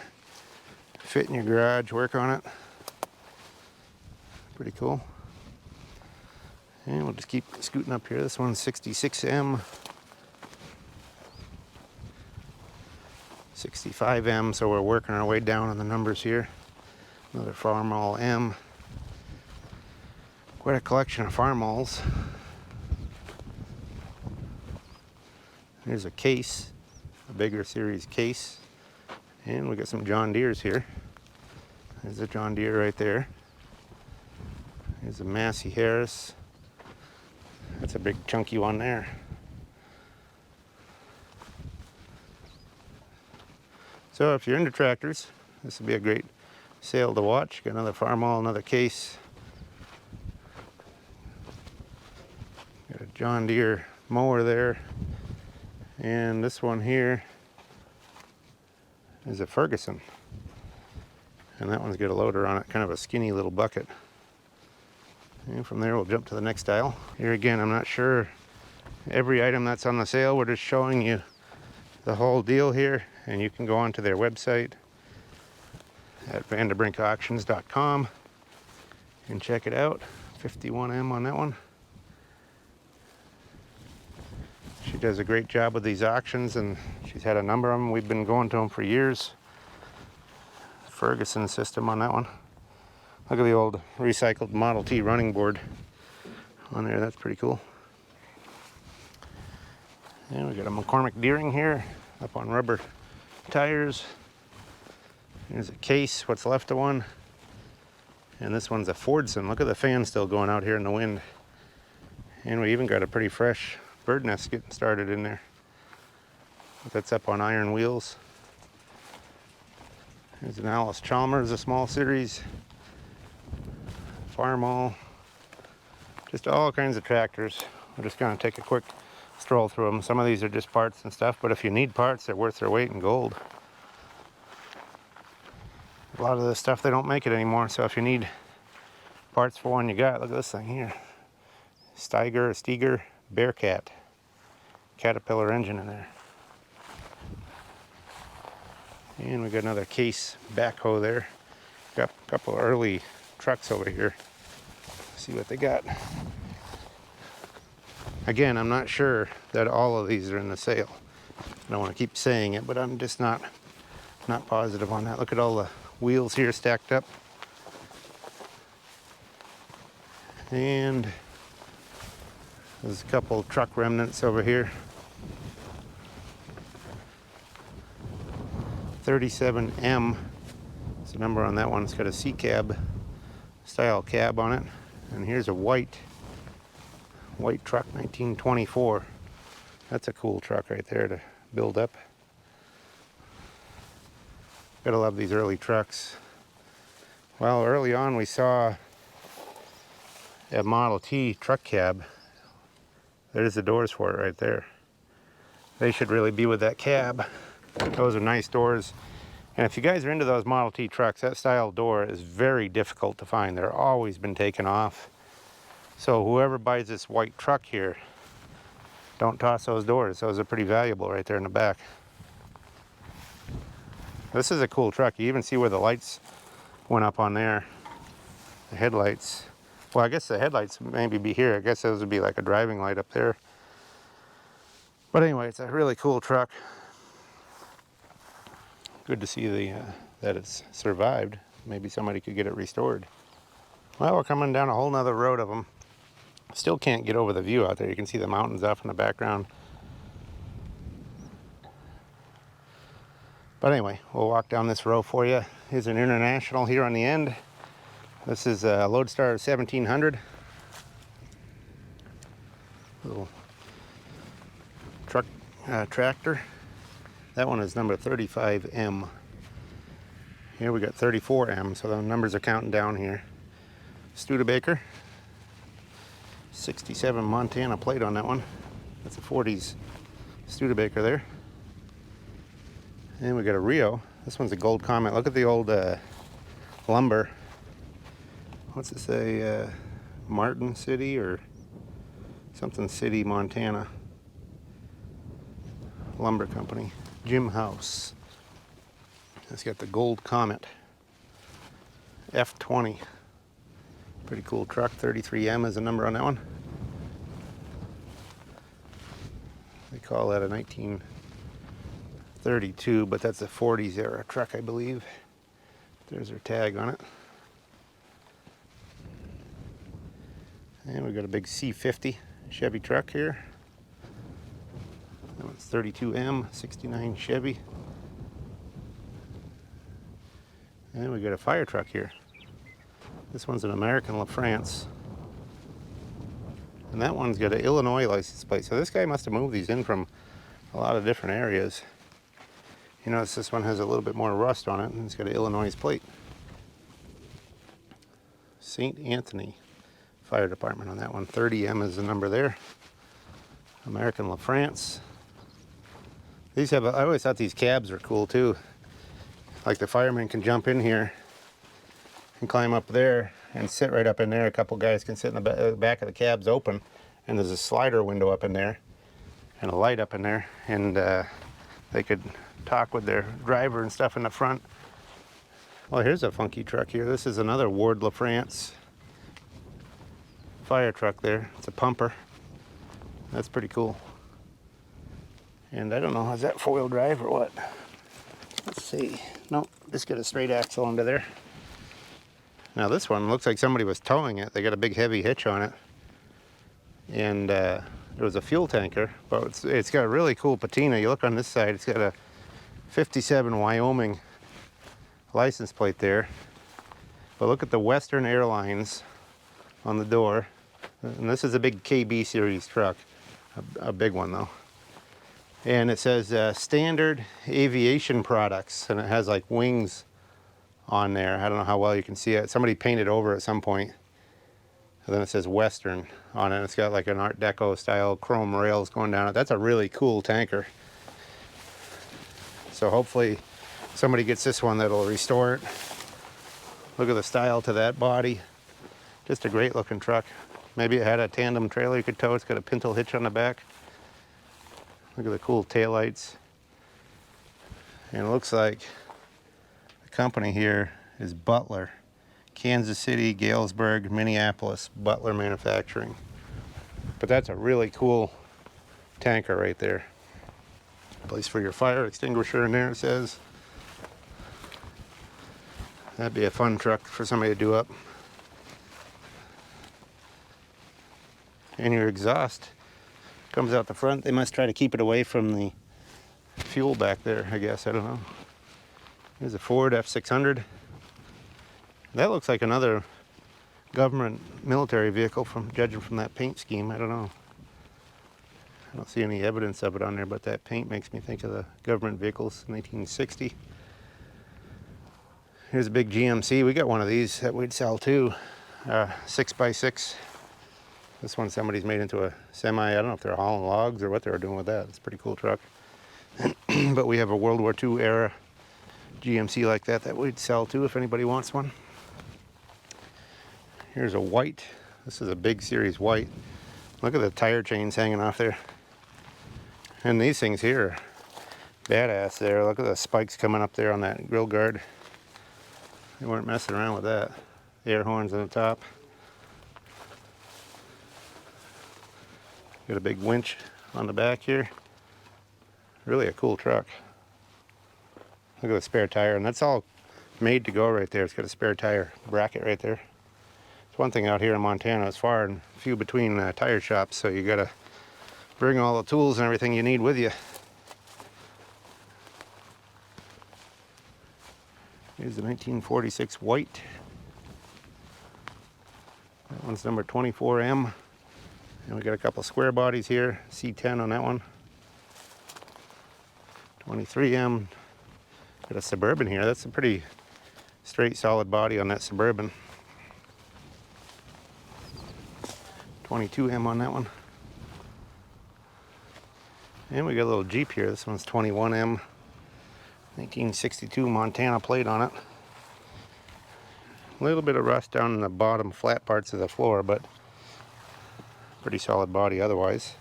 fit in your garage, work on it. Pretty cool. And we'll just keep scooting up here. This one's 66M. 65M, so we're working our way down on the numbers here. Another Farmall M. Quite a collection of Farmalls. Here's a case, a bigger series case. And we got some John Deeres here. There's a John Deere right there. Here's a Massey Harris. That's a big chunky one there. So if you're into tractors, this would be a great sale to watch. Got another Farmall, another case. Got a John Deere mower there. And this one here is a Ferguson. And that one's got a loader on it, kind of a skinny little bucket. And from there we'll jump to the next aisle. Here again, I'm not sure every item that's on the sale. We're just showing you the whole deal here, and you can go onto their website at vanderbrinkauctions.com and check it out. 51M on that one. She does a great job with these auctions, and she's had a number of them. We've been going to them for years. Ferguson system on that one. Look at the old recycled Model T running board on there. That's pretty cool. And we got a McCormick Deering here, up on rubber tires. Here's a case, what's left of one. And this one's a Fordson. Look at the fan still going out here in the wind. And we even got a pretty fresh bird nest getting started in there. That's up on iron wheels. There's an Alice Chalmers, a small series. Farmall. Just all kinds of tractors. We're just going to take a quick stroll through them. Some of these are just parts and stuff, but if you need parts, they're worth their weight in gold. A lot of this stuff, they don't make it anymore, so if you need parts for one you got, look at this thing here. Steger Bearcat. Caterpillar engine in there. And we got another case backhoe there. Got a couple of early trucks over here. See what they got. Again, I'm not sure that all of these are in the sale. I don't want to keep saying it, but I'm just not positive on that. Look at all the wheels here stacked up. And there's a couple truck remnants over here. 37M. It's the number on that one. It's got a C-cab style cab on it. And here's a white truck, 1924. That's a cool truck right there to build up. Gotta love these early trucks. Well, early on we saw a Model T truck cab. There's the doors for it right there. They should really be with that cab. Those are nice doors. And if you guys are into those Model T trucks, that style door is very difficult to find. They're always been taken off. So whoever buys this white truck here, don't toss those doors. Those are pretty valuable right there in the back. This is a cool truck. You even see where the lights went up on there. The headlights. Well, I guess the headlights maybe be here. I guess those would be like a driving light up there. But anyway, it's a really cool truck. Good to see that it's survived. Maybe somebody could get it restored. Well, we're coming down a whole nother road of them. Still can't get over the view out there. You can see the mountains off in the background. But anyway, we'll walk down this row for you. Here's an International here on the end. This is a Lodestar 1700. Little truck tractor. That one is number 35M. Here we got 34M, so the numbers are counting down here. Studebaker. 67 Montana plate on that one. That's a 40s Studebaker there. And we got a Rio. This one's a Gold Comet. Look at the old lumber. What's it say? Martin City or Something City, Montana. Lumber Company. Jim House. It's got the gold Comet. F20. Pretty cool truck. 33M is the number on that one. They call that a 1932, but that's a 40s era truck, I believe. There's their tag on it. And we've got a big C50 Chevy truck here. That one's 32M, 69 Chevy. And we got a fire truck here. This one's an American LaFrance. And that one's got an Illinois license plate. So this guy must have moved these in from a lot of different areas. You notice this one has a little bit more rust on it, and it's got an Illinois plate. St. Anthony Fire Department on that one. 30M is the number there. American LaFrance. These have, I always thought these cabs were cool too. Like the firemen can jump in here and climb up there and sit right up in there. A couple guys can sit in the back of the cab's open, and there's a slider window up in there and a light up in there, and they could talk with their driver and stuff in the front. Well, here's a funky truck here. This is another Ward LaFrance fire truck there. It's a pumper. That's pretty cool. And I don't know, is that four-wheel drive or what? Let's see. Nope, just got a straight axle under there. Now this one looks like somebody was towing it. They got a big heavy hitch on it. And there was a fuel tanker, but it's got a really cool patina. You look on this side, it's got a 57 Wyoming license plate there. But look at the Western Airlines on the door. And this is a big KB series truck, a big one though. And it says Standard Aviation Products, and it has like wings on there. I don't know how well you can see it. Somebody painted over at some point. And then it says Western on it. It's got like an Art Deco style chrome rails going down it. That's a really cool tanker. So hopefully somebody gets this one that'll restore it. Look at the style to that body. Just a great looking truck. Maybe it had a tandem trailer you could tow. It's got a pintle hitch on the back. Look at the cool taillights. And it looks like the company here is Butler. Kansas City, Galesburg, Minneapolis, Butler Manufacturing. But that's a really cool tanker right there. Place for your fire extinguisher in there, it says. That'd be a fun truck for somebody to do up. And your exhaust comes out the front. They must try to keep it away from the fuel back there, I guess. I don't know. There's a Ford F600. That looks like another government military vehicle, from judging from that paint scheme. I don't know. I don't see any evidence of it on there, but that paint makes me think of the government vehicles, 1960. Here's a big GMC. We got one of these that we'd sell too. 6x6. This one somebody's made into a semi. I don't know if they're hauling logs or what they were doing with that. It's a pretty cool truck. But we have a World War II era GMC like that we'd sell too if anybody wants one. Here's a white. This is a big series white. Look at the tire chains hanging off there. And these things here are badass there. Look at the spikes coming up there on that grill guard. They weren't messing around with that. The air horns on the top. Got a big winch on the back here. Really a cool truck. Look at the spare tire, and that's all made to go right there. It's got a spare tire bracket right there. It's one thing out here in Montana, it's far and few between tire shops, so you gotta bring all the tools and everything you need with you. Here's the 1946 white. That one's number 24M. And we got a couple square bodies here. C10 on that one. 23M. Got a Suburban here. That's a pretty straight, solid body on that Suburban. 22M on that one. And we got a little Jeep here. This one's 21M. 1962 Montana plate on it. A little bit of rust down in the bottom flat parts of the floor, but Pretty solid body otherwise.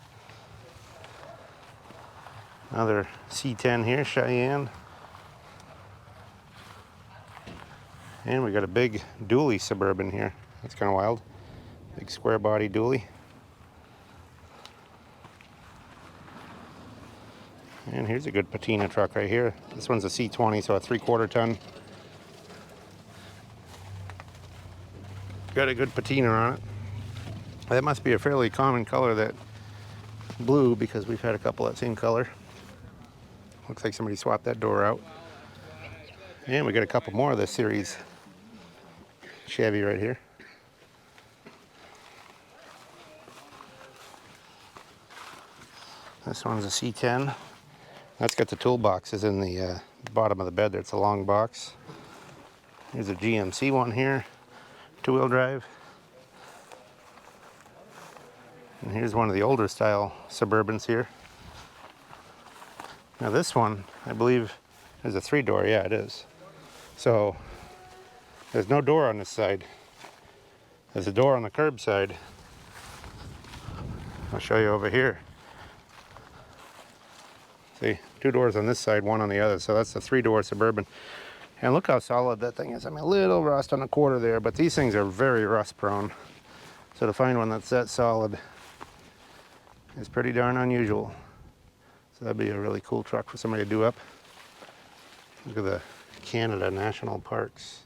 Another C10 here, Cheyenne. And we got a big dually Suburban here. That's kind of wild. Big square body dually. And here's a good patina truck right here. This one's a C20, so a 3/4 ton. Got a good patina on it. That must be a fairly common color, that blue, because we've had a couple that same color. Looks like somebody swapped that door out. And we got a couple more of this series Chevy right here. This one's a C10. That's got the toolboxes in the bottom of the bed there. It's a long box. Here's a GMC one here, 2-wheel drive. And here's one of the older style Suburbans here. Now this one, I believe, is a 3-door. Yeah, it is. So there's no door on this side. There's a door on the curb side. I'll show you over here. See, 2 doors on this side, 1 on the other. So that's the 3-door Suburban. And look how solid that thing is. I mean, a little rust on the quarter there, but these things are very rust prone. So to find one that's that solid is pretty darn unusual. So that'd be a really cool truck for somebody to do up. Look at the Canada National Parks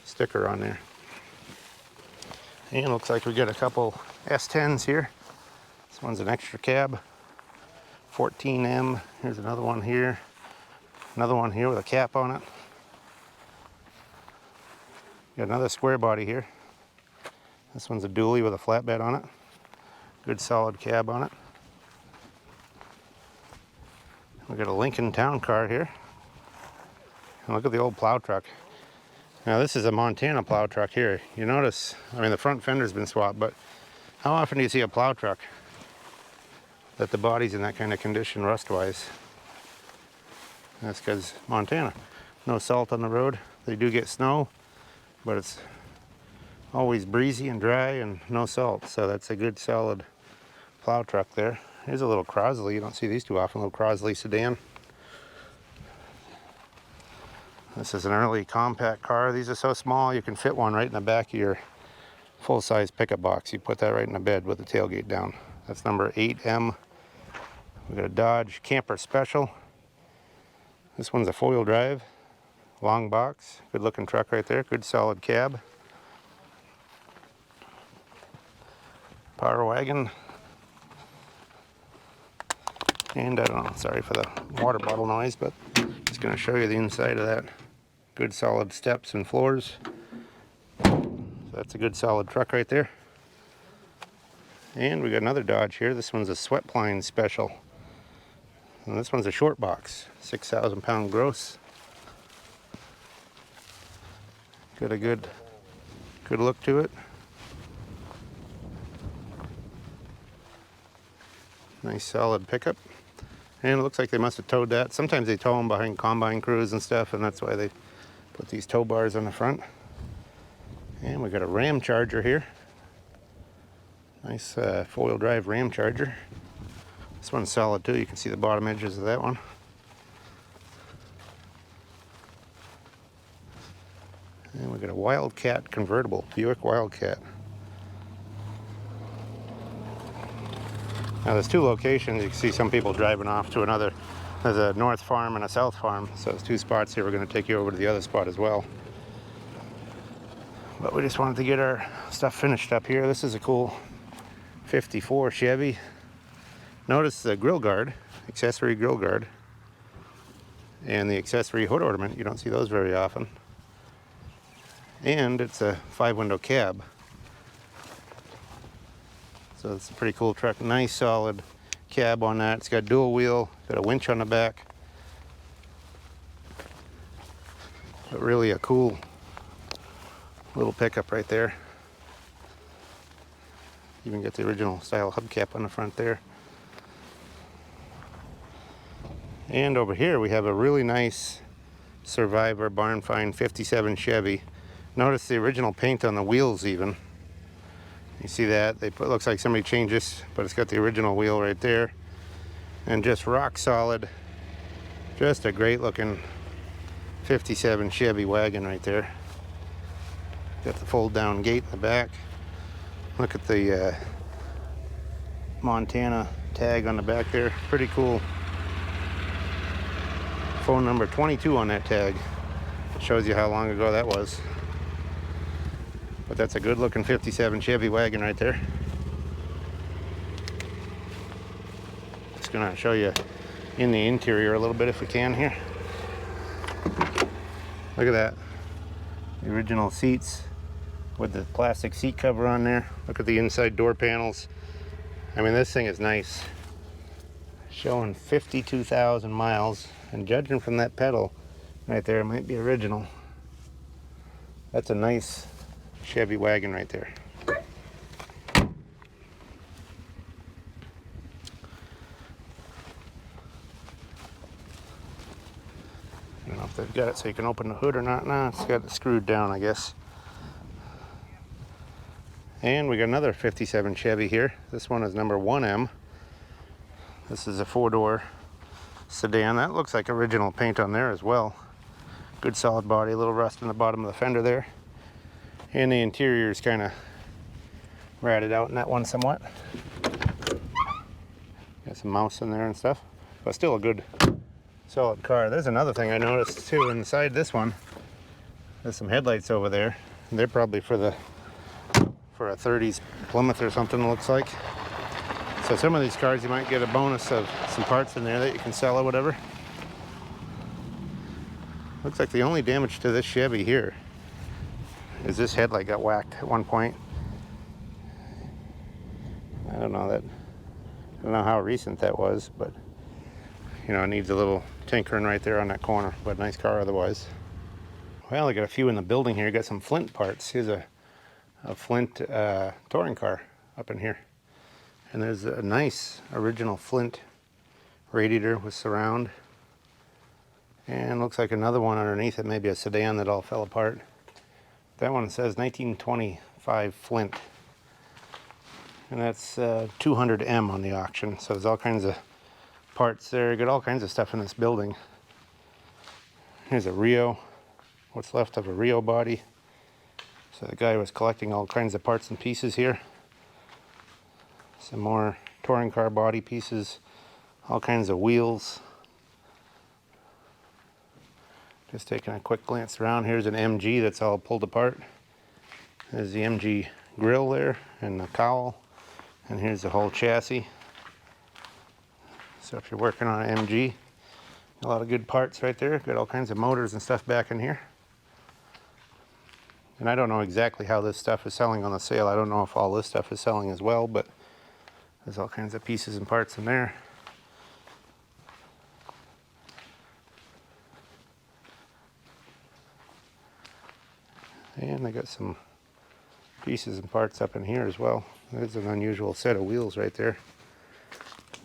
sticker on there. And it looks like we got a couple S10s here. This one's an extra cab, 14M. Here's another one here. Another one here with a cap on it. Got another square body here. This one's a dually with a flatbed on it. Good solid cab on it. We got a Lincoln Town Car here. And look at the old plow truck. Now this is a Montana plow truck here. You notice, I mean, the front fender's been swapped, but how often do you see a plow truck that the body's in that kind of condition rust-wise? That's because Montana. No salt on the road. They do get snow, but it's always breezy and dry and no salt. So that's a good solid plow truck there. Here's a little Crosley. You don't see these too often. A little Crosley sedan. This is an early compact car. These are so small you can fit one right in the back of your full-size pickup box. You put that right in the bed with the tailgate down. That's number 8M. We got a Dodge Camper Special. This one's a 4-wheel drive, long box. Good looking truck right there. Good solid cab. Power wagon. And I don't know, sorry for the water bottle noise, but just going to show you the inside of that. Good solid steps and floors. So that's a good solid truck right there. And we got another Dodge here. This one's a Sweatpline Special. And this one's a short box, 6,000 pound gross. Got a good look to it. Nice solid pickup. And it looks like they must have towed that. Sometimes they tow them behind combine crews and stuff, and that's why they put these tow bars on the front. And we got a Ram Charger here. Nice 4-wheel drive Ram Charger. This one's solid too. You can see the bottom edges of that one. And we got a Wildcat convertible, Buick Wildcat. Now there's 2 locations. You can see some people driving off to another. There's a north farm and a south farm. So there's 2 spots here. We're going to take you over to the other spot as well. But we just wanted to get our stuff finished up here. This is a cool 54 Chevy. Notice the grill guard, accessory grill guard, and the accessory hood ornament. You don't see those very often. And it's a 5-window cab. So it's a pretty cool truck. Nice solid cab on that. It's got dual wheel, got a winch on the back. But really a cool little pickup right there. Even got the original style hubcap on the front there. And over here we have a really nice Survivor barn find 57 Chevy. Notice the original paint on the wheels even. You see that? They put, looks like somebody changed this, but it's got the original wheel right there. And just rock solid. Just a great looking 57 Chevy wagon right there. Got the fold down gate in the back. Look at the Montana tag on the back there. Pretty cool. Phone number 22 on that tag. It shows you how long ago that was. But that's a good looking 57 Chevy wagon right there. Just gonna show you in the interior a little bit if we can here. Look at that. The original seats with the plastic seat cover on there. Look at the inside door panels. I mean, this thing is nice. Showing 52,000 miles, and judging from that pedal right there, it might be original. That's a nice Chevy wagon right there. I don't know if they've got it so you can open the hood or not. No, it's got it screwed down, I guess. And we got another 57 Chevy here. This one is number 1M. This is a 4-door sedan. That looks like original paint on there as well. Good solid body, a little rust in the bottom of the fender there. And the interior is kind of ratted out in that one somewhat. Got some mouse in there and stuff, but still a good solid car. There's another thing I noticed too inside this one. There's some headlights over there. They're probably for a 30s Plymouth or something, it looks like. So some of these cars you might get a bonus of some parts in there that you can sell or whatever. Looks like the only damage to this Chevy here is this headlight got whacked at one point. I don't know how recent that was, but you know, it needs a little tinkering right there on that corner, but nice car otherwise. Well, I got a few in the building here. Got some Flint parts. Here's a Flint touring car up in here. And there's a nice original Flint radiator with surround. And looks like another one underneath it, maybe a sedan that all fell apart. That one says 1925 Flint. And that's 200M on the auction. So there's all kinds of parts there. You got all kinds of stuff in this building. Here's a Rio. What's left of a Rio body. So the guy was collecting all kinds of parts and pieces here. Some more touring car body pieces, all kinds of wheels. Just taking a quick glance around. Here's an MG that's all pulled apart. There's the MG grill there and the cowl. And here's the whole chassis. So if you're working on an MG, a lot of good parts right there. Got all kinds of motors and stuff back in here. And I don't know exactly how this stuff is selling on the sale. I don't know if all this stuff is selling as well, but there's all kinds of pieces and parts in there. And I got some pieces and parts up in here as well. There's an unusual set of wheels right there.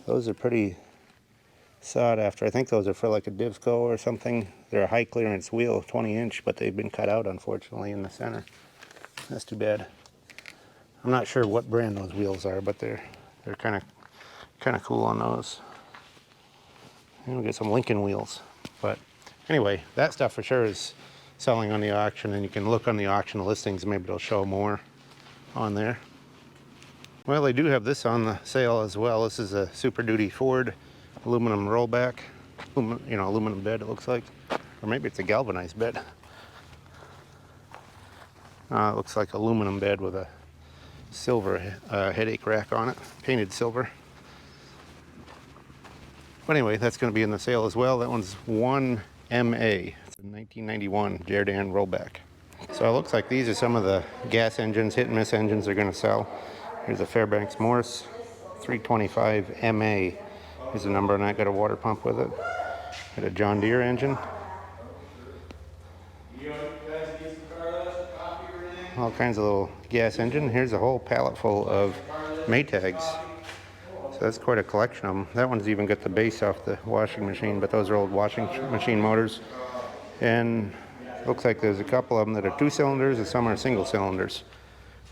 Those are pretty sought after. I think those are for like a Divco or something. They're a high clearance wheel, 20-inch, but they've been cut out unfortunately in the center. That's too bad. I'm not sure what brand those wheels are, but they're kind of cool on those. And we get some Lincoln wheels. But anyway, that stuff for sure is selling on the auction, and you can look on the auction listings, maybe it'll show more on there. Well, they do have this on the sale as well. This is a Super Duty Ford aluminum rollback, aluminum bed it looks like, or maybe it's a galvanized bed. It looks like aluminum bed with a silver headache rack on it, painted silver. But anyway, that's going to be in the sale as well. That one's 1MA. It's a 1991 Jardan rollback. So it looks like these are some of the gas engines, hit and miss engines they're going to sell. Here's a Fairbanks Morse 325 MA. Here's the number on that. Got a water pump with it. Got a John Deere engine. All kinds of little gas engine. Here's a whole pallet full of Maytags. So that's quite a collection of them. That one's even got the base off the washing machine, but those are old washing machine motors. And looks like there's a couple of them that are 2 cylinders and some are single cylinders.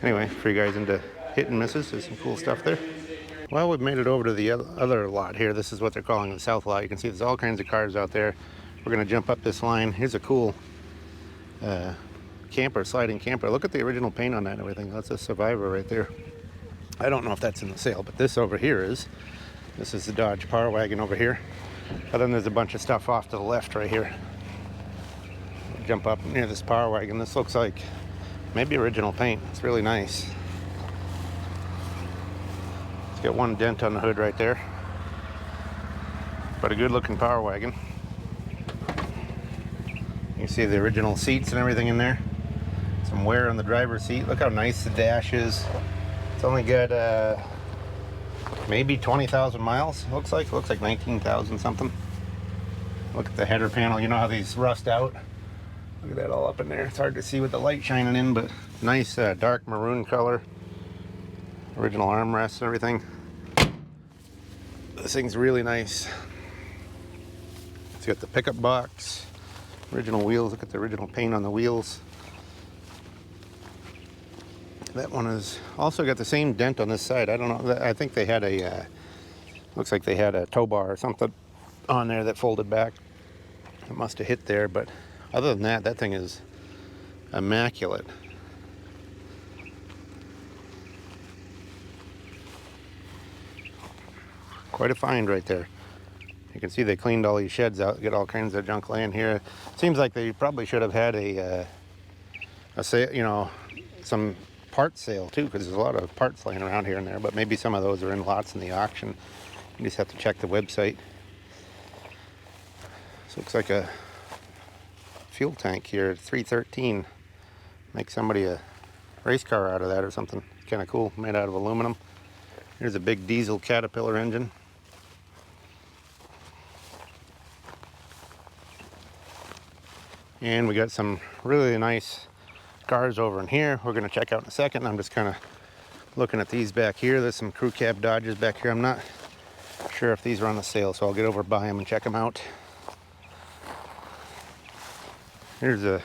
Anyway, for you guys into hit and misses. There's some cool stuff there. Well, we've made it over to the other lot here. This is what they're calling the south lot. You can see there's all kinds of cars out there. We're going to jump up this line. Here's a cool camper, sliding camper. Look at the original paint on that and everything. That's a Survivor right there. I don't know if that's in the sale, but this over here is. This is the Dodge Power Wagon over here. And then there's a bunch of stuff off to the left right here. Jump up near this Power Wagon. This looks like maybe original paint. It's really nice. It's got one dent on the hood right there. But a good looking Power Wagon. You see the original seats and everything in there. Some wear on the driver's seat. Look how nice the dash is. It's only got maybe 20,000 miles. Looks like 19,000 something. Look at the header panel. You know how these rust out. Look at that all up in there. It's hard to see with the light shining in, but nice dark maroon color. Original armrests and everything. This thing's really nice. It's got the pickup box. Original wheels. Look at the original paint on the wheels. That one is also got the same dent on this side. I don't know. I think they had a, looks like they had a tow bar or something on there that folded back. It must have hit there, but other than that, that thing is immaculate. Quite a find right there. You can see they cleaned all these sheds out, get all kinds of junk laying here. Seems like they probably should have had a sale, you know, some parts sale too, because there's a lot of parts laying around here and there, but maybe some of those are in lots in the auction. You just have to check the website. This looks like a fuel tank here, 313. Make somebody a race car out of that or something. Kind of cool, made out of aluminum. Here's a big diesel Caterpillar engine. And we got some really nice cars over in here. We're going to check out in a second. I'm just kind of looking at these back here. There's some crew cab Dodges back here. I'm not sure if these are on the sale, so I'll get over by them and check them out. Here's a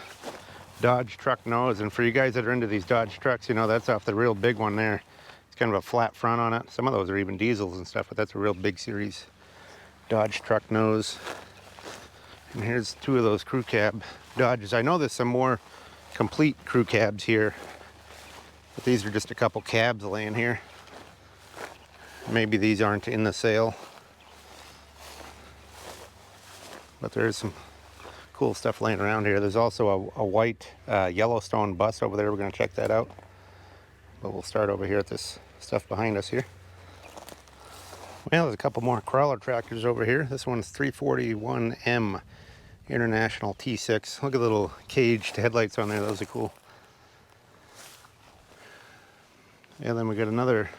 Dodge truck nose, and for you guys that are into these Dodge trucks, you know that's off the real big one there. It's kind of a flat front on it. Some of those are even diesels and stuff, but that's a real big series Dodge truck nose. And here's two of those crew cab Dodges. I know there's some more complete crew cabs here, but these are just a couple cabs laying here. Maybe these aren't in the sale, but there is some cool stuff laying around here. There's also a white Yellowstone bus over there. We're going to check that out, but we'll start over here at this stuff behind us here. Well, there's a couple more crawler tractors over here. This one's 341M International T6. Look at the little caged headlights on there. Those are cool. And then we got another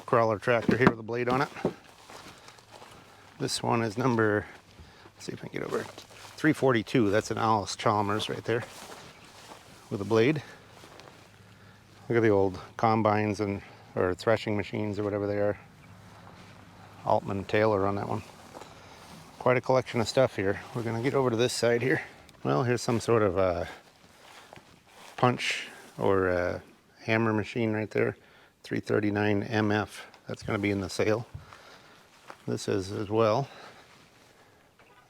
crawler tractor here with a blade on it. This one is number, let's see if I can get over it, 342. That's an Alice Chalmers right there with a blade. Look at the old combines and or threshing machines or whatever they are. Altman Taylor on that one. Quite a collection of stuff here. We're going to get over to this side here. Well, here's some sort of punch or hammer machine right there. 339 MF. That's going to be in the sale. This is as well.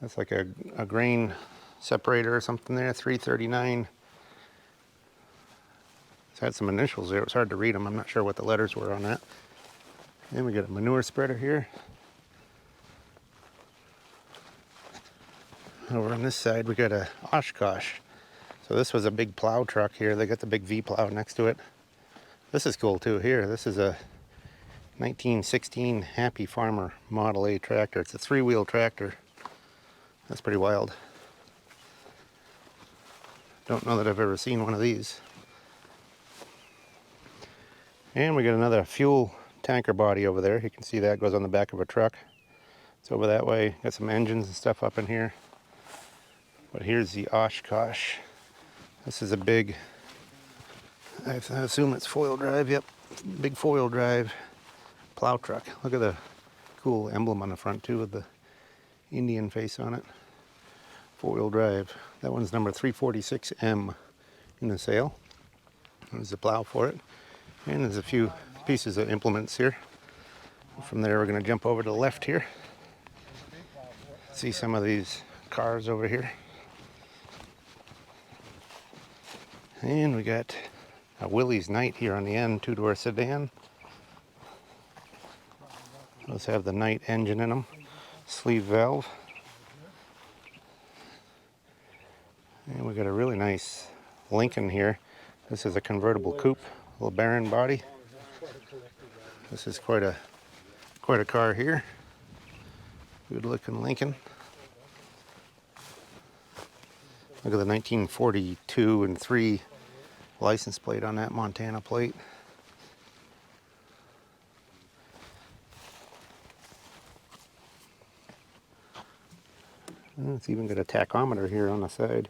That's like a grain separator or something there. 339. It's had some initials there. It was hard to read them. I'm not sure what the letters were on that. Then we got a manure spreader here. Over on this side we got a Oshkosh. So this was a big plow truck here. They got the big V plow next to it. This is cool too here. This is a 1916 Happy Farmer Model A tractor. It's a 3-wheel tractor. That's pretty wild. Don't know that I've ever seen one of these. And we got another fuel tanker body over there. You can see that goes on the back of a truck. It's over that way. Got some engines and stuff up in here. But here's the Oshkosh. This is a big, I assume it's four-wheel drive. Yep, big four-wheel drive plow truck. Look at the cool emblem on the front too with the Indian face on it. Four-wheel drive. That one's number 346M in the sale. There's the plow for it. And there's a few pieces of implements here. From there, we're going to jump over to the left here. See some of these cars over here. And we got a Willys Knight here on the end, two-door sedan. Those have the Knight engine in them, sleeve valve. And we got a really nice Lincoln here. This is a convertible coupe, little Baron body. This is quite a car here. Good looking Lincoln. Look at the 1942 and 3 license plate on that Montana plate. And it's even got a tachometer here on the side.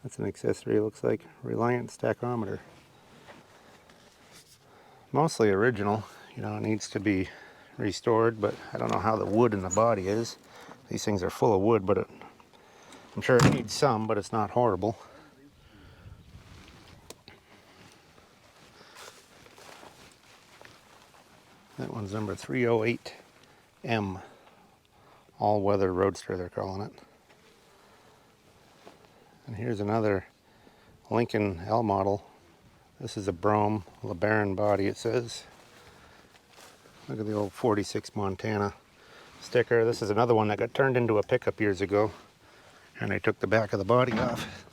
That's an accessory, it looks like. Reliance tachometer. Mostly original, you know, it needs to be restored, but I don't know how the wood in the body is. These things are full of wood, but I'm sure it needs some, but it's not horrible. That one's number 308M. All-weather roadster, they're calling it. And here's another Lincoln L model. This is a Brougham LeBaron body, it says. Look at the old 46 Montana sticker. This is another one that got turned into a pickup years ago, and they took the back of the body off.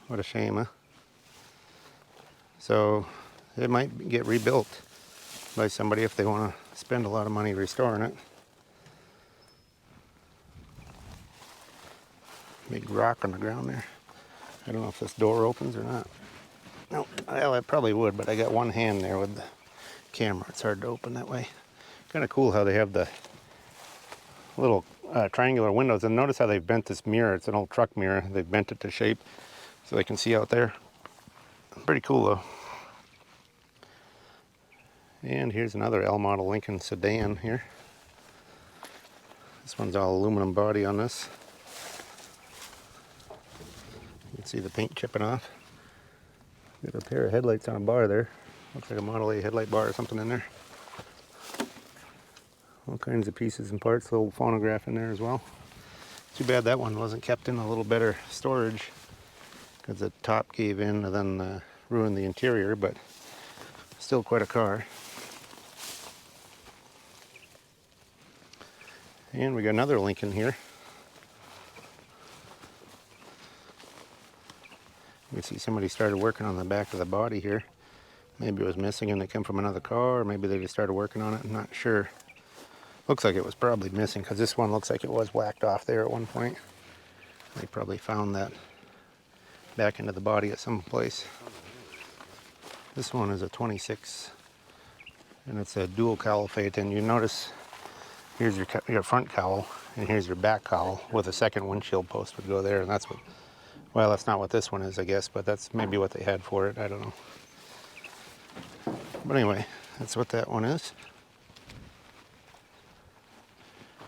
What a shame, huh? So it might get rebuilt by somebody if they want to spend a lot of money restoring it. Big rock on the ground there. I don't know if this door opens or not. No, well, it probably would, but I got one hand there with the camera. It's hard to open that way. Kind of cool how they have the little triangular windows. And notice how they've bent this mirror. It's an old truck mirror. They've bent it to shape so they can see out there. Pretty cool though. And here's another L model Lincoln sedan here. This one's all aluminum body on this. You can see the paint chipping off. Got a pair of headlights on a bar there. Looks like a Model A headlight bar or something in there. All kinds of pieces and parts. A little phonograph in there as well. Too bad that one wasn't kept in a little better storage, because the top gave in and then ruined the interior, but still quite a car. And we got another Lincoln here. You can see somebody started working on the back of the body here. Maybe it was missing and it came from another car, or maybe they just started working on it. I'm not sure. Looks like it was probably missing, because this one looks like it was whacked off there at one point. They probably found that back into the body at some place. This one is a 26, and it's a dual cowl phaeton. You notice here's your front cowl, and here's your back cowl with a second windshield post would go there, and that's what, well, that's not what this one is, I guess, but that's maybe what they had for it. I don't know. But anyway, that's what that one is.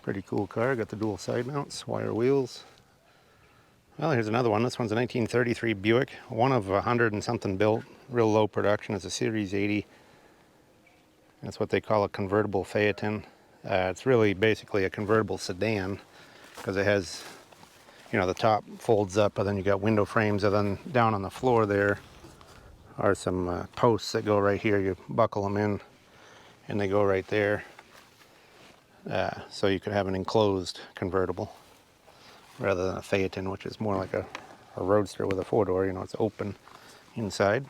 Pretty cool car. Got the dual side mounts, wire wheels. Well, here's another one. This one's a 1933 Buick, one of 100 and something built, real low production. It's a Series 80. That's what they call a convertible phaeton. It's really basically a convertible sedan, because it has, you know, the top folds up, and then you got window frames, and then down on the floor there are some posts that go right here. You buckle them in, and they go right there. So you could have an enclosed convertible rather than a phaeton, which is more like a roadster with a four-door. You know, it's open inside.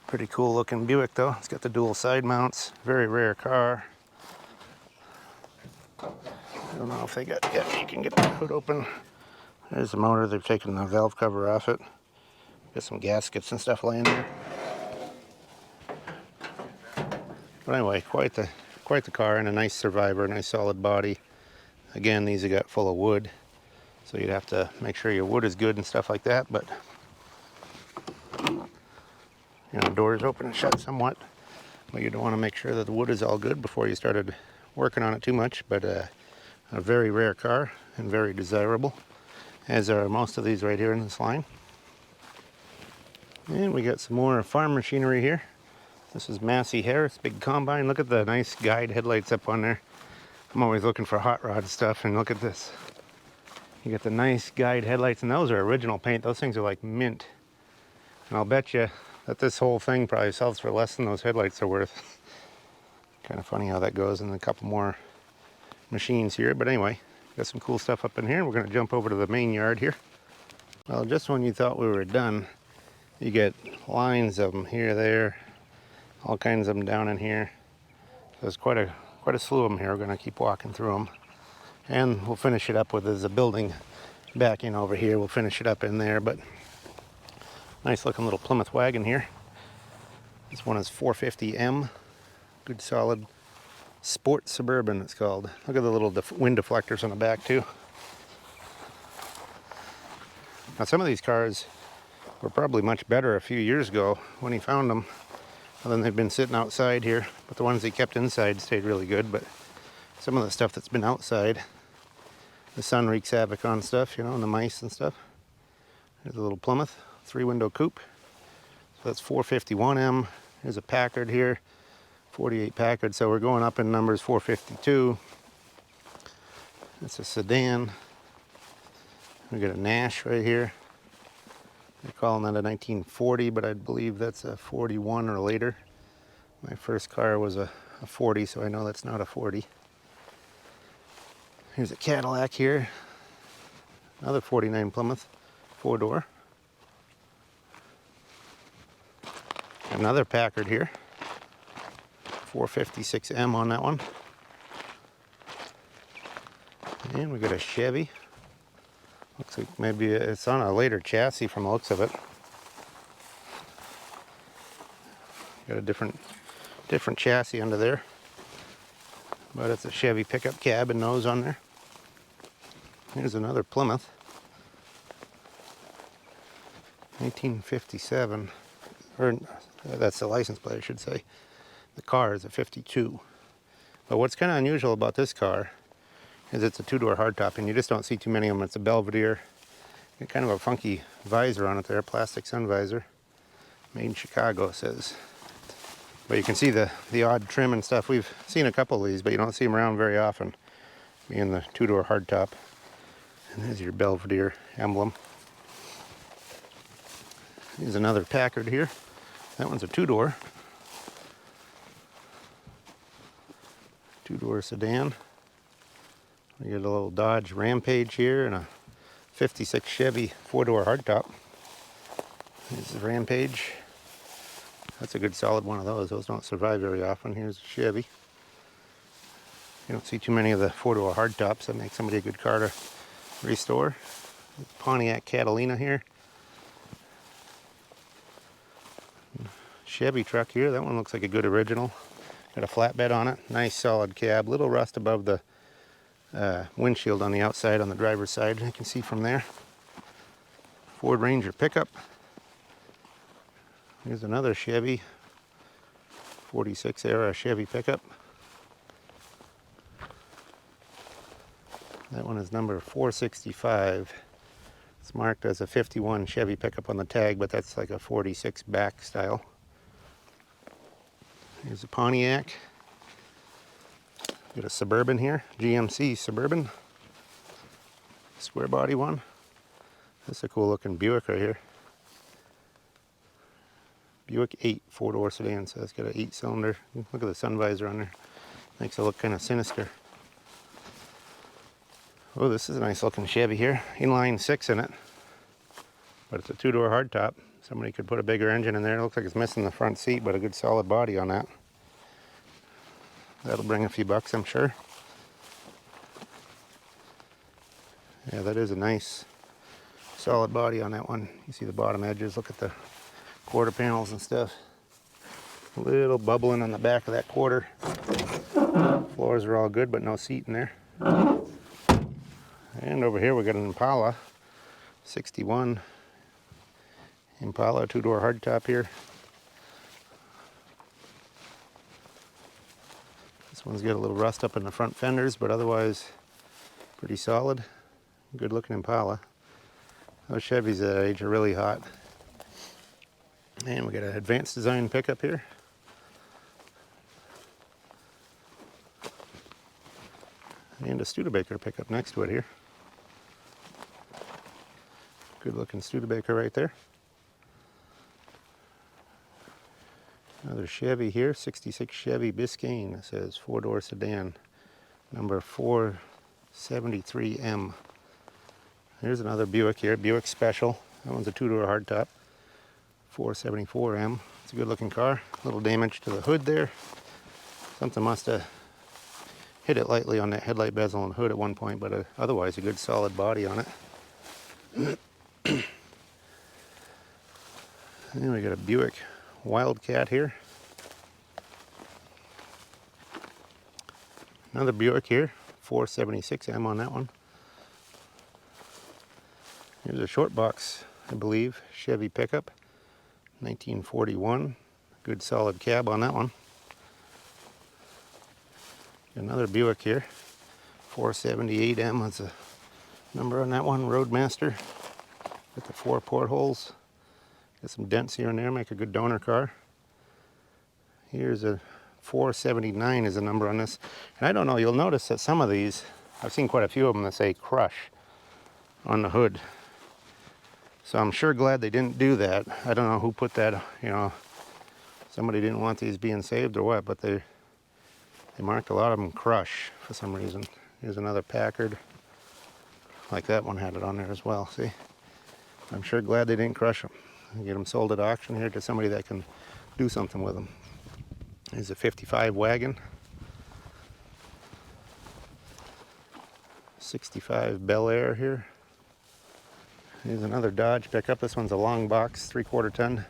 Pretty cool looking Buick though. It's got the dual side mounts. Very rare car. I don't know if they got, yeah, you can get the hood open. There's the motor. They've taken the valve cover off it. Got some gaskets and stuff laying there. But anyway, quite the car, and a nice survivor, nice solid body. Again, these have got full of wood, so you'd have to make sure your wood is good and stuff like that. But you know, doors open and shut somewhat, but you'd want to make sure that the wood is all good before you started working on it too much. But a very rare car and very desirable, as are most of these right here in this line. And we got some more farm machinery here. This is Massey Harris, big combine. Look at the nice guide headlights up on there. I'm always looking for hot rod stuff, and look at this. You got the nice guide headlights, and those are original paint. Those things are like mint. And I'll bet you that this whole thing probably sells for less than those headlights are worth. Kind of funny how that goes, and a couple more machines here. But anyway, got some cool stuff up in here. We're going to jump over to the main yard here. Well, just when you thought we were done, you get lines of them here, there, all kinds of them down in here. There's quite a slew of them here. We're going to keep walking through them, and we'll finish it up with there's a building back in over here. We'll finish it up in there. But nice looking little Plymouth wagon here. This one is 450M, good solid sport Suburban it's called. Look at the little wind deflectors on the back too. Now some of these cars were probably much better a few years ago when he found them. Well, then they've been sitting outside here, but the ones he kept inside stayed really good. But some of the stuff that's been outside, the sun wreaks havoc on stuff, you know, and the mice and stuff. There's a little Plymouth 3-window coupe. So that's 451M. There's a Packard here, 48 Packard. So we're going up in numbers. 452. That's a sedan. We got a Nash right here. They're calling that a 1940, but I believe that's a 41 or later. My first car was a 40, so I know that's not a 40. Here's a Cadillac here. Another 49 Plymouth, 4-door. Another Packard here. 456M on that one. And we got a Chevy. Looks like maybe it's on a later chassis from the looks of it. Got a different chassis under there. But it's a Chevy pickup cab and nose on there. Here's another Plymouth. 1957. Or that's the license plate, I should say. The car is a 52. But what's kind of unusual about this car is it's a 2-door hardtop, and you just don't see too many of them. It's a Belvedere. Got kind of a funky visor on it there, plastic sun visor. Made in Chicago, it says. But you can see the odd trim and stuff. We've seen a couple of these, but you don't see them around very often, being the 2-door hardtop. And there's your Belvedere emblem. Here's another Packard here. That one's a 2-door. 2-door sedan. We got a little Dodge Rampage here and a 56 Chevy 4-door hardtop. Here's the Rampage. That's a good solid one of those. Those don't survive very often. Here's a Chevy. You don't see too many of the 4-door hardtops. That makes somebody a good car to restore. Pontiac Catalina here. Chevy truck here. That one looks like a good original. Got a flatbed on it. Nice solid cab. Little rust above the windshield on the outside, on the driver's side. You can see from there. Ford Ranger pickup. Here's another Chevy. 46 era Chevy pickup. That one is number 465. It's marked as a 51 Chevy pickup on the tag, but that's like a 46 back style. Here's a Pontiac. Got a Suburban here, GMC Suburban. Square body one. That's a cool looking Buick right here. Buick 8 4-door sedan, so it's got an 8-cylinder. Look at the sun visor on there. Makes it look kind of sinister. Oh, this is a nice looking Chevy here. Inline 6 in it. But it's a 2-door hardtop. Somebody could put a bigger engine in there. It looks like it's missing the front seat, but a good solid body on that. That'll bring a few bucks, I'm sure. Yeah, that is a nice solid body on that one. You see the bottom edges. Look at the quarter panels and stuff. A little bubbling on the back of that quarter. Floors are all good, but no seat in there. And over here we got an Impala 61 Impala 2-door hardtop here. This one's got a little rust up in the front fenders, but otherwise pretty solid. Good looking Impala. Those Chevys at that age are really hot. And we got an advanced design pickup here. And a Studebaker pickup next to it here. Good looking Studebaker right there. Another Chevy here, 66 Chevy Biscayne. It says 4-door sedan, number 473M. Here's another Buick here, Buick Special. That one's a 2-door hardtop, 474M. It's a good looking car. A little damage to the hood there. Something must have hit it lightly on that headlight bezel and hood at one point, but otherwise a good solid body on it. And we got a Buick Wildcat here. Another Buick here, 476M on that one. Here's a short box, I believe, Chevy pickup, 1941. Good solid cab on that one. Another Buick here, 478M. That's a number on that one, Roadmaster. Got the 4 portholes. Got some dents here and there, make a good donor car. Here's a 479 is the number on this. And I don't know, you'll notice that some of these, I've seen quite a few of them that say Crush on the hood. So I'm sure glad they didn't do that. I don't know who put that, you know, somebody didn't want these being saved or what, but they marked a lot of them Crush for some reason. Here's another Packard. Like that one had it on there as well, see? I'm sure glad they didn't crush them. Get them sold at auction here to somebody that can do something with them. Here's a 55 wagon. 65 Bel Air here. Here's another Dodge pickup. This one's a long box, 3/4 ton.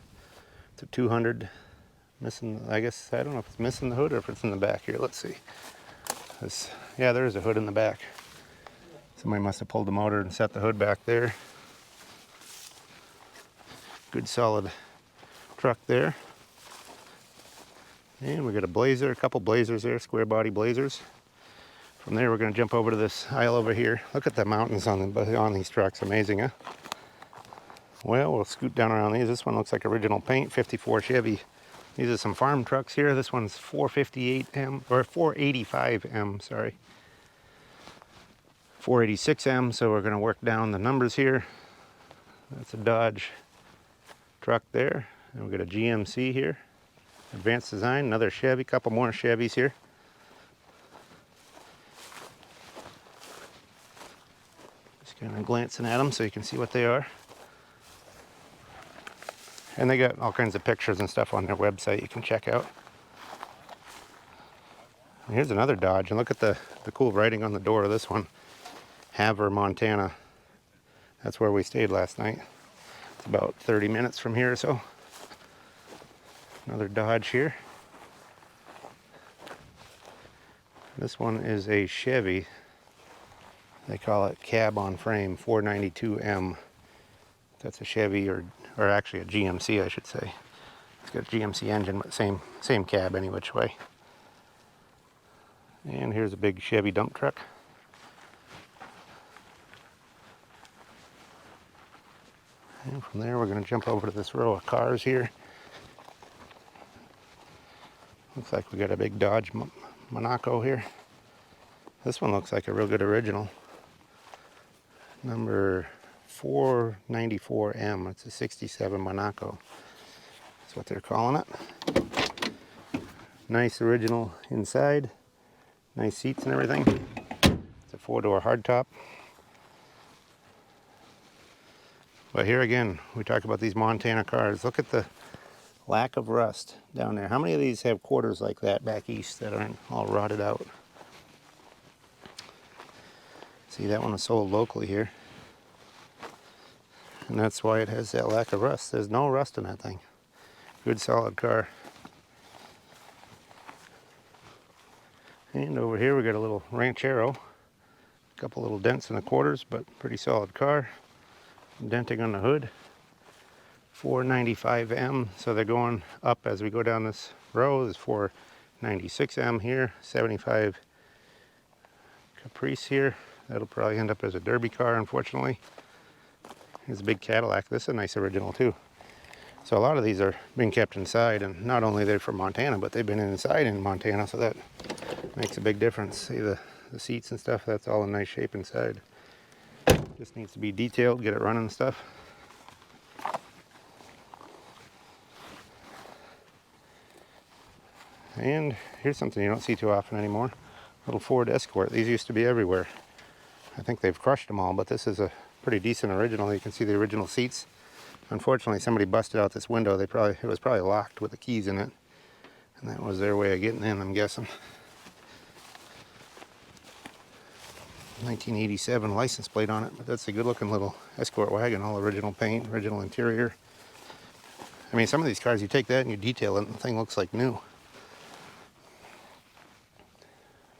It's a 200. Missing, I guess, I don't know if it's missing the hood or if it's in the back here. Let's see. Yeah, there is a hood in the back. Somebody must have pulled the motor and set the hood back there. Good solid truck there. And we got a Blazer, a couple Blazers there, square body Blazers. From there we're going to jump over to this aisle over here. Look at the mountains on these trucks, amazing, huh? Well, we'll scoot down around these. This one looks like original paint, 54 Chevy. These are some farm trucks here. This one's 458M, or 485M, sorry. 486M, so we're going to work down the numbers here. That's a Dodge truck there. And we've got a GMC here. Advanced design, another Chevy, couple more Chevys here. Just kind of glancing at them so you can see what they are. And they got all kinds of pictures and stuff on their website you can check out. And here's another Dodge, and look at the cool writing on the door of this one. Havre, Montana. That's where we stayed last night. It's about 30 minutes from here or so. Another Dodge here. This one is a Chevy. They call it cab on frame, 492M. That's a Chevy, or actually a GMC, I should say. It's got a GMC engine, but same cab any which way. And here's a big Chevy dump truck. And from there we're going to jump over to this row of cars here. Looks like we got a big Dodge Monaco here. This one looks like a real good original. Number 494M. It's a 67 Monaco. That's what they're calling it. Nice original inside. Nice seats and everything. It's a 4-door hardtop. But here again, we talk about these Montana cars. Look at the lack of rust down there. How many of these have quarters like that back east that aren't all rotted out? See, that one was sold locally here. And that's why it has that lack of rust. There's no rust in that thing. Good solid car. And over here we got a little Ranchero. A couple little dents in the quarters, but pretty solid car. Denting on the hood. 495M, so they're going up as we go down this row. There's 496M here, 75 Caprice here. That'll probably end up as a derby car, unfortunately. Here's a big Cadillac. This is a nice original too. So a lot of these are being kept inside, and not only they're from Montana, but they've been inside in Montana, so that makes a big difference. See the seats and stuff, that's all in nice shape inside. Just needs to be detailed, get it running and stuff. And here's something you don't see too often anymore. Little Ford Escort. These used to be everywhere. I think they've crushed them all, but this is a pretty decent original. You can see the original seats. Unfortunately, somebody busted out this window. It was probably locked with the keys in it, and that was their way of getting in, I'm guessing. 1987 license plate on it, but that's a good-looking little Escort wagon. All original paint, original interior. I mean, some of these cars, you take that and you detail it, and the thing looks like new.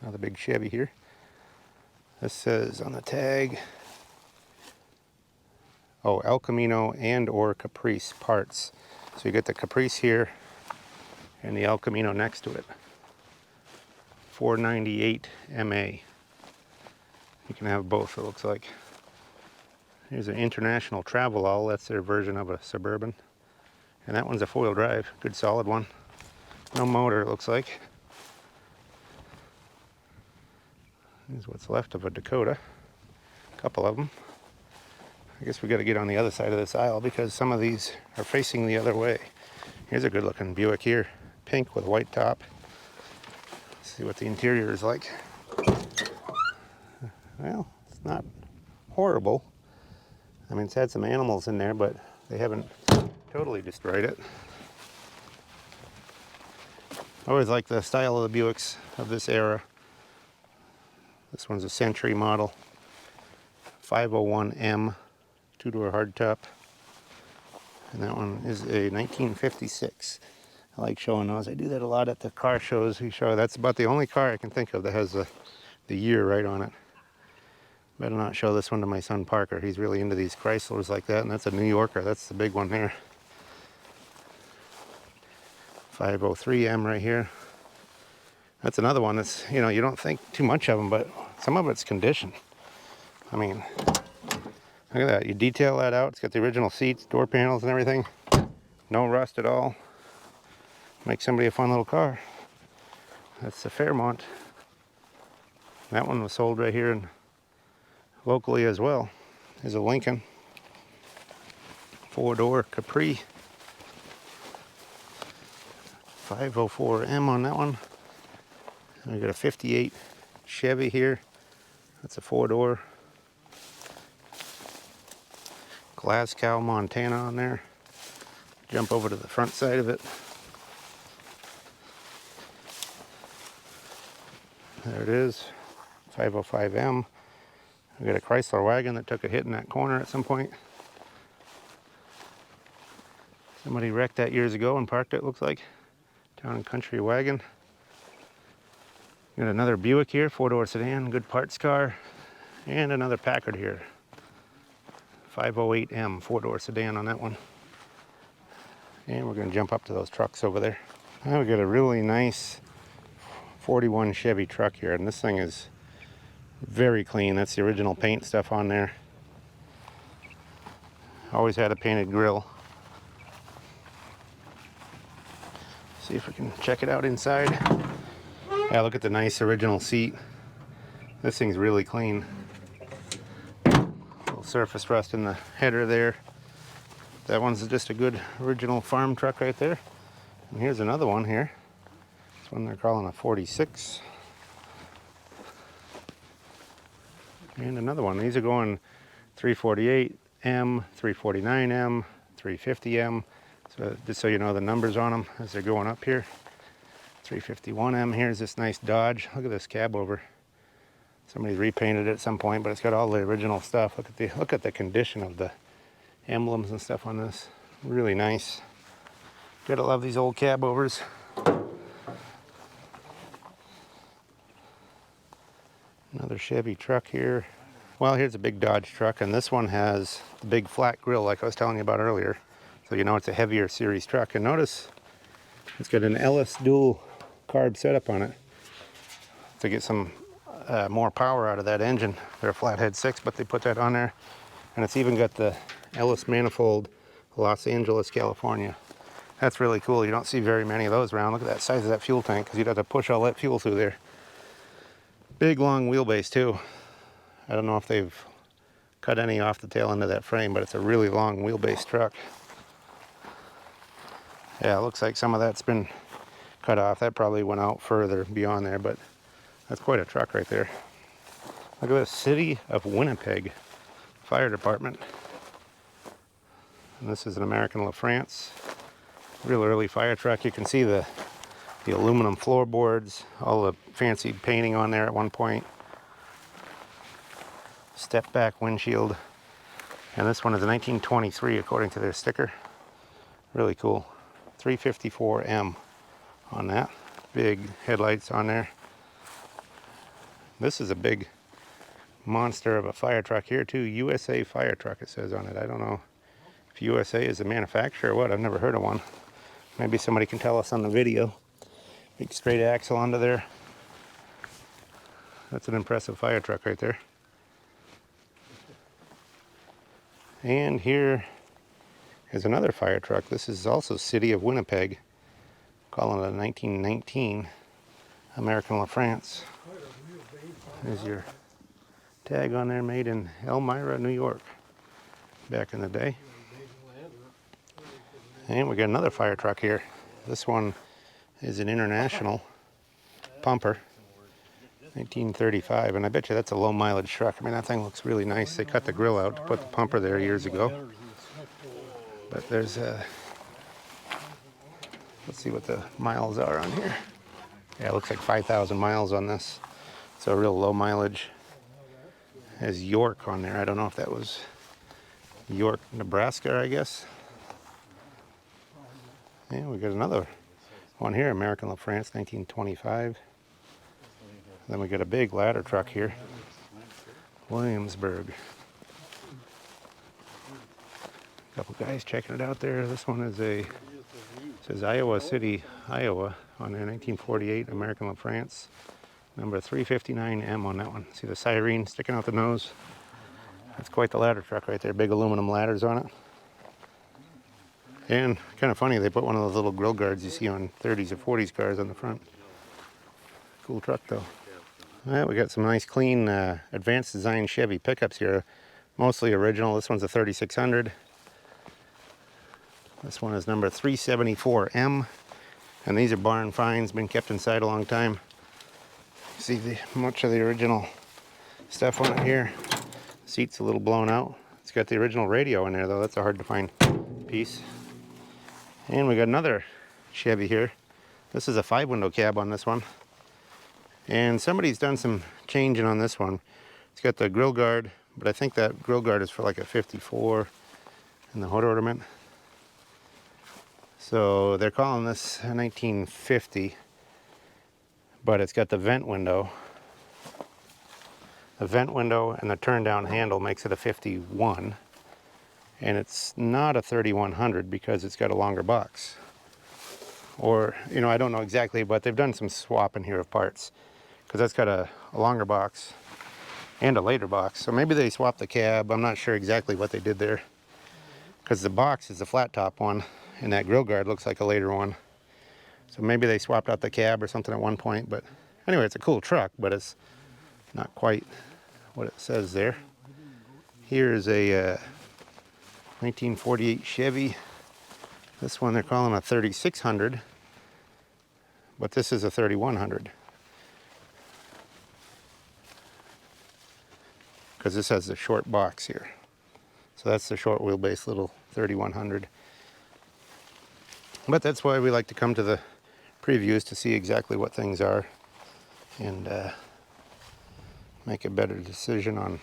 Another big Chevy here. This says on the tag, oh, El Camino and or Caprice parts. So you get the Caprice here and the El Camino next to it. 498 MA. You can have both, it looks like. Here's an International Travel All. That's their version of a Suburban. And that one's a four-wheel drive. Good solid one. No motor, it looks like. Here's what's left of a Dakota. A couple of them. I guess we got to get on the other side of this aisle because some of these are facing the other way. Here's a good looking Buick here. Pink with white top. Let's see what the interior is like. Well, it's not horrible. I mean, it's had some animals in there, but they haven't totally destroyed it. I always like the style of the Buicks of this era. This one's a Century model. 501M, two-door hardtop. And that one is a 1956. I like showing those. I do that a lot at the car shows. We show that's about the only car I can think of that has the year right on it. Better not show this one to my son Parker. He's really into these Chryslers like that, and that's a New Yorker. That's the big one there. 503M right here. That's another one that's, you know, you don't think too much of them, but some of it's condition. I mean, look at that. You detail that out. It's got the original seats, door panels and everything. No rust at all. Makes somebody a fun little car. That's the Fairmont. That one was sold right here and locally as well. There's a Lincoln. Four-door Capri. 504M on that one. And we got a 58 Chevy here. That's a four-door. Glasgow, Montana on there. Jump over to the front side of it. There it is. 505M. We got a Chrysler wagon that took a hit in that corner at some point. Somebody wrecked that years ago and parked it, looks like. Town and Country wagon. Got another Buick here, four-door sedan, good parts car. And another Packard here. 508M, four-door sedan on that one. And we're going to jump up to those trucks over there. Now we got a really nice 41 Chevy truck here, and this thing is very clean. That's the original paint stuff on there. Always had a painted grille. See if we can check it out inside. Yeah, look at the nice original seat. This thing's really clean. Little surface rust in the header there. That one's just a good original farm truck right there. And here's another one here. This one they're calling a 46. And another one. These are going 348M, 349M, 350M. So just so you know the numbers on them as they're going up here. 351M. Here's this nice Dodge. Look at this cab over. Somebody's repainted it at some point, but it's got all the original stuff. Look at the condition of the emblems and stuff on this. Really nice. Gotta love these old cab overs. Another Chevy truck here. Well, here's a big Dodge truck, and this one has the big flat grille like I was telling you about earlier. So you know it's a heavier series truck. And notice it's got an Ellis dual carb setup on it to get some more power out of that engine. They're a flathead 6, but they put that on there. And it's even got the Ellis manifold Los Angeles, California. That's really cool. You don't see very many of those around. Look at that size of that fuel tank, because you'd have to push all that fuel through there. Big long wheelbase too. I don't know if they've cut any off the tail end of that frame, but it's a really long wheelbase truck. Yeah, it looks like some of that's been cut off. That probably went out further beyond there, but that's quite a truck right there. Look at this, City of Winnipeg Fire Department. And this is an American LaFrance. Real early fire truck. You can see the aluminum floorboards, all the fancy painting on there at one point. Step back windshield. And this one is a 1923 according to their sticker. Really cool. 354M on that. Big headlights on there. This is a big monster of a fire truck here too. USA fire truck it says on it. I don't know if USA is the manufacturer or what. I've never heard of one. Maybe somebody can tell us on the video. Big straight axle onto there. That's an impressive fire truck right there. And here is another fire truck. This is also City of Winnipeg. Calling it a 1919 American LaFrance. There's your tag on there, made in Elmira, New York, back in the day. And we got another fire truck here. This one is an International pumper, 1935, and I bet you that's a low mileage truck. I mean, that thing looks really nice. They cut the grill out to put the pumper there years ago. But there's a, let's see what the miles are on here. Yeah, it looks like 5,000 miles on this. So real low mileage. Has York on there. I don't know if that was York, Nebraska, I guess. Yeah, we got another one here, American LaFrance, 1925. Then we got a big ladder truck here, Williamsburg. A couple guys checking it out there. This one is a, says Iowa City, Iowa on there, 1948, American LaFrance. Number 359M on that one. See the siren sticking out the nose? That's quite the ladder truck right there. Big aluminum ladders on it. And kind of funny, they put one of those little grill guards you see on 30s or 40s cars on the front. Cool truck though. All right, we got some nice clean advanced design Chevy pickups here. Mostly original. This one's a 3600. This one is number 374M. And these are barn finds, been kept inside a long time. See much of the original stuff on it here. Seat's a little blown out. It's got the original radio in there though. That's a hard to find piece. And we got another Chevy here. This is a 5-window cab on this one. And somebody's done some changing on this one. It's got the grill guard, but I think that grill guard is for like a 54 in the hood ornament. So they're calling this a 1950, but it's got the vent window. The vent window and the turn down handle makes it a 51. And it's not a 3100 because it's got a longer box. Or, you know, I don't know exactly, but they've done some swapping here of parts. Because that's got a longer box and a later box. So maybe they swapped the cab. I'm not sure exactly what they did there. Because the box is the flat top one, and that grill guard looks like a later one. So maybe they swapped out the cab or something at one point. But anyway, it's a cool truck, but it's not quite what it says there. Here's a 1948 Chevy. This one they're calling a 3600, but this is a 3100. Because this has the short box here. So that's the short wheelbase little 3100. But that's why we like to come to the previews to see exactly what things are and make a better decision on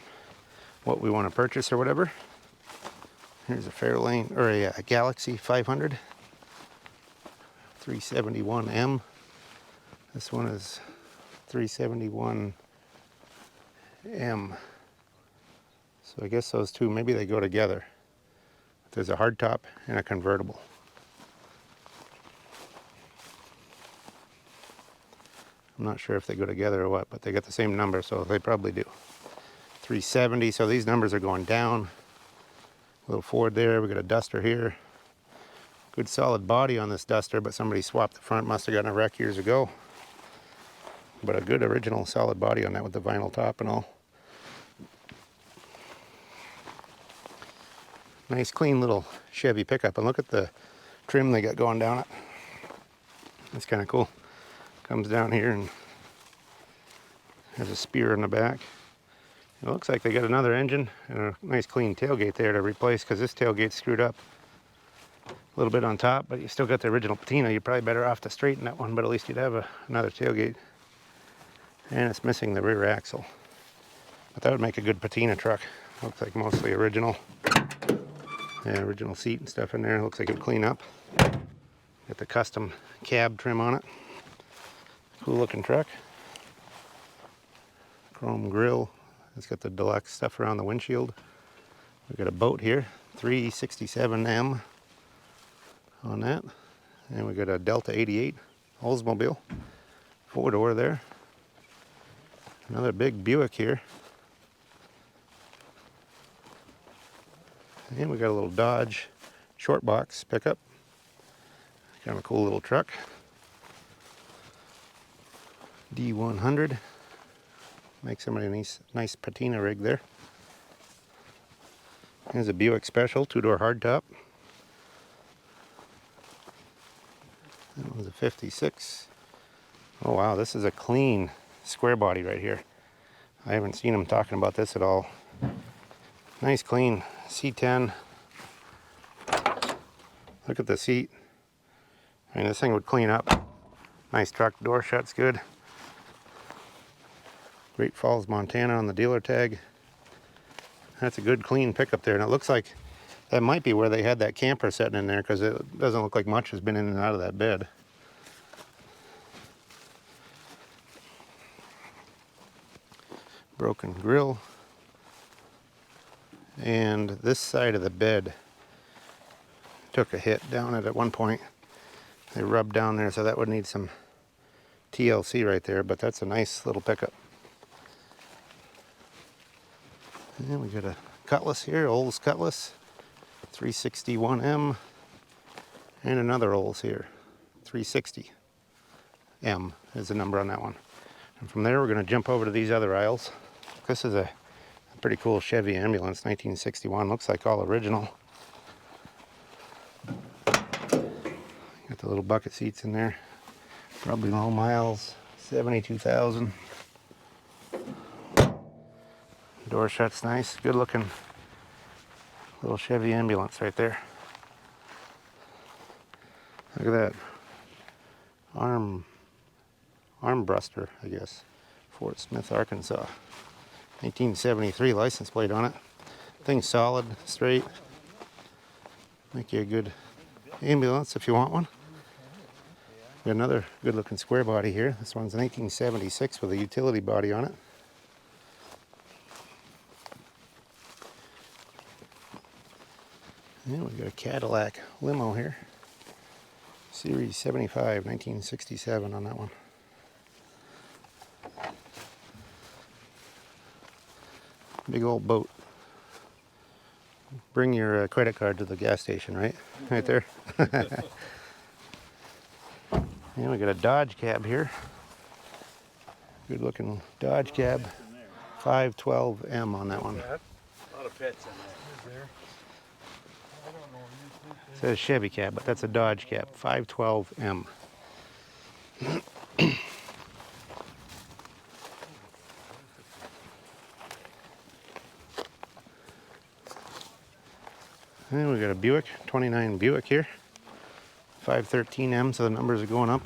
what we want to purchase or whatever. Here's a Fairlane, or a Galaxy 500, 371M. This one is 371M. So I guess those two, maybe they go together. There's a hardtop and a convertible. I'm not sure if they go together or what, but they got the same number, so they probably do. 370, so these numbers are going down. A little Ford there, we got a Duster here. Good solid body on this Duster, but somebody swapped the front. Must have gotten a wreck years ago. But a good original solid body on that with the vinyl top and all. Nice clean little Chevy pickup, and look at the trim they got going down it. That's kind of cool. Comes down here and has a spear in the back. It looks like they got another engine and a nice clean tailgate there to replace, because this tailgate's screwed up a little bit on top, but you still got the original patina. You're probably better off to straighten that one, but at least you'd have another tailgate. And it's missing the rear axle. But that would make a good patina truck. Looks like mostly original. Yeah, original seat and stuff in there. Looks like it would clean up. Got the custom cab trim on it. Cool looking truck. Chrome grille. It's got the deluxe stuff around the windshield. We've got a boat here, 367M on that. And we got a Delta 88 Oldsmobile, 4-door there. Another big Buick here. And we got a little Dodge short box pickup. Kind of a cool little truck. D100. Makes somebody a nice patina rig there. Here's a Buick Special, 2-door hardtop. That was a 56. Oh wow, this is a clean square body right here. I haven't seen them talking about this at all. Nice clean C10. Look at the seat. I mean, this thing would clean up. Nice truck, door shuts good. Great Falls, Montana on the dealer tag. That's a good clean pickup there, and it looks like that might be where they had that camper sitting in there, because it doesn't look like much has been in and out of that bed. Broken grill. And this side of the bed took a hit down it at one point. They rubbed down there, so that would need some TLC right there, but that's a nice little pickup. And we got a Cutlass here, Olds Cutlass, 361M, and another Olds here, 360M is the number on that one. And from there we're going to jump over to these other aisles. This is a pretty cool Chevy ambulance, 1961, looks like all original. Got the little bucket seats in there, probably low miles, 72,000. Door shuts nice, good looking little Chevy ambulance right there. Look at that. Armbruster, I guess. Fort Smith, Arkansas. 1973 license plate on it. Thing's solid, straight. Make you a good ambulance if you want one. Got another good looking square body here. This one's 1976 with a utility body on it. Yeah, we've got a Cadillac limo here. Series 75, 1967 on that one. Big old boat. Bring your credit card to the gas station, right? Right there. And we got a Dodge cab here. Good looking Dodge cab. 512M on that one. A lot of pets in there. It says Chevy cab, but that's a Dodge cab. 512M. And we got a Buick, 29 Buick here. 513M, so the numbers are going up.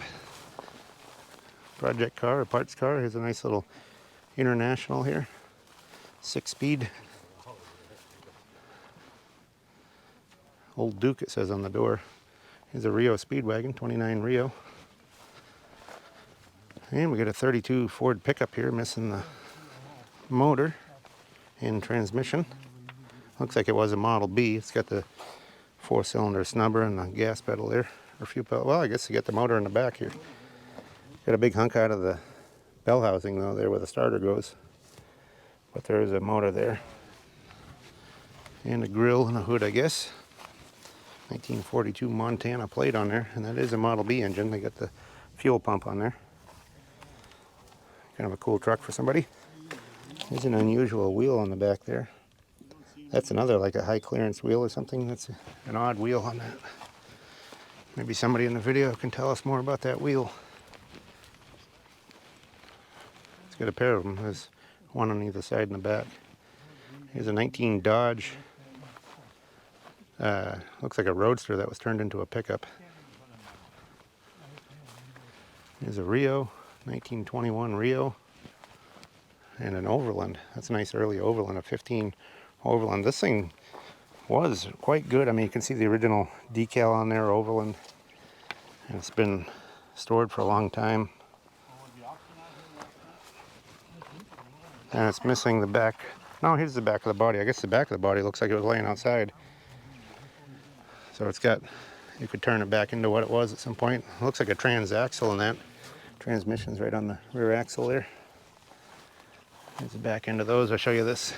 Project car, a parts car. Here's a nice little International here. 6-speed. Old Duke, it says on the door. Here's a Rio Speedwagon, 29 Rio. And we got a 32 Ford pickup here, missing the motor and transmission. Looks like it was a Model B. It's got the 4-cylinder snubber and the gas pedal there. Or fuel pedal. Well, I guess you get the motor in the back here. Got a big hunk out of the bell housing though, there where the starter goes. But there is a motor there. And a grill and a hood, I guess. 1942 Montana plate on there, and that is a Model B engine. They got the fuel pump on there. Kind of a cool truck for somebody. There's an unusual wheel on the back there. That's another, like a high clearance wheel or something. That's an odd wheel on that. Maybe somebody in the video can tell us more about that wheel. It's got a pair of them. There's one on either side in the back. Here's a 19 Dodge. Looks like a roadster that was turned into a pickup. Here's a Rio, 1921 Rio. And an Overland. That's a nice early Overland, a 15 Overland. This thing was quite good. I mean, you can see the original decal on there, Overland. And it's been stored for a long time. And it's missing the back. No, here's the back of the body. I guess the back of the body looks like it was laying outside. So it's got, you could turn it back into what it was at some point. It looks like a transaxle in that. Transmission's right on the rear axle there. There's the back end of those. I'll show you this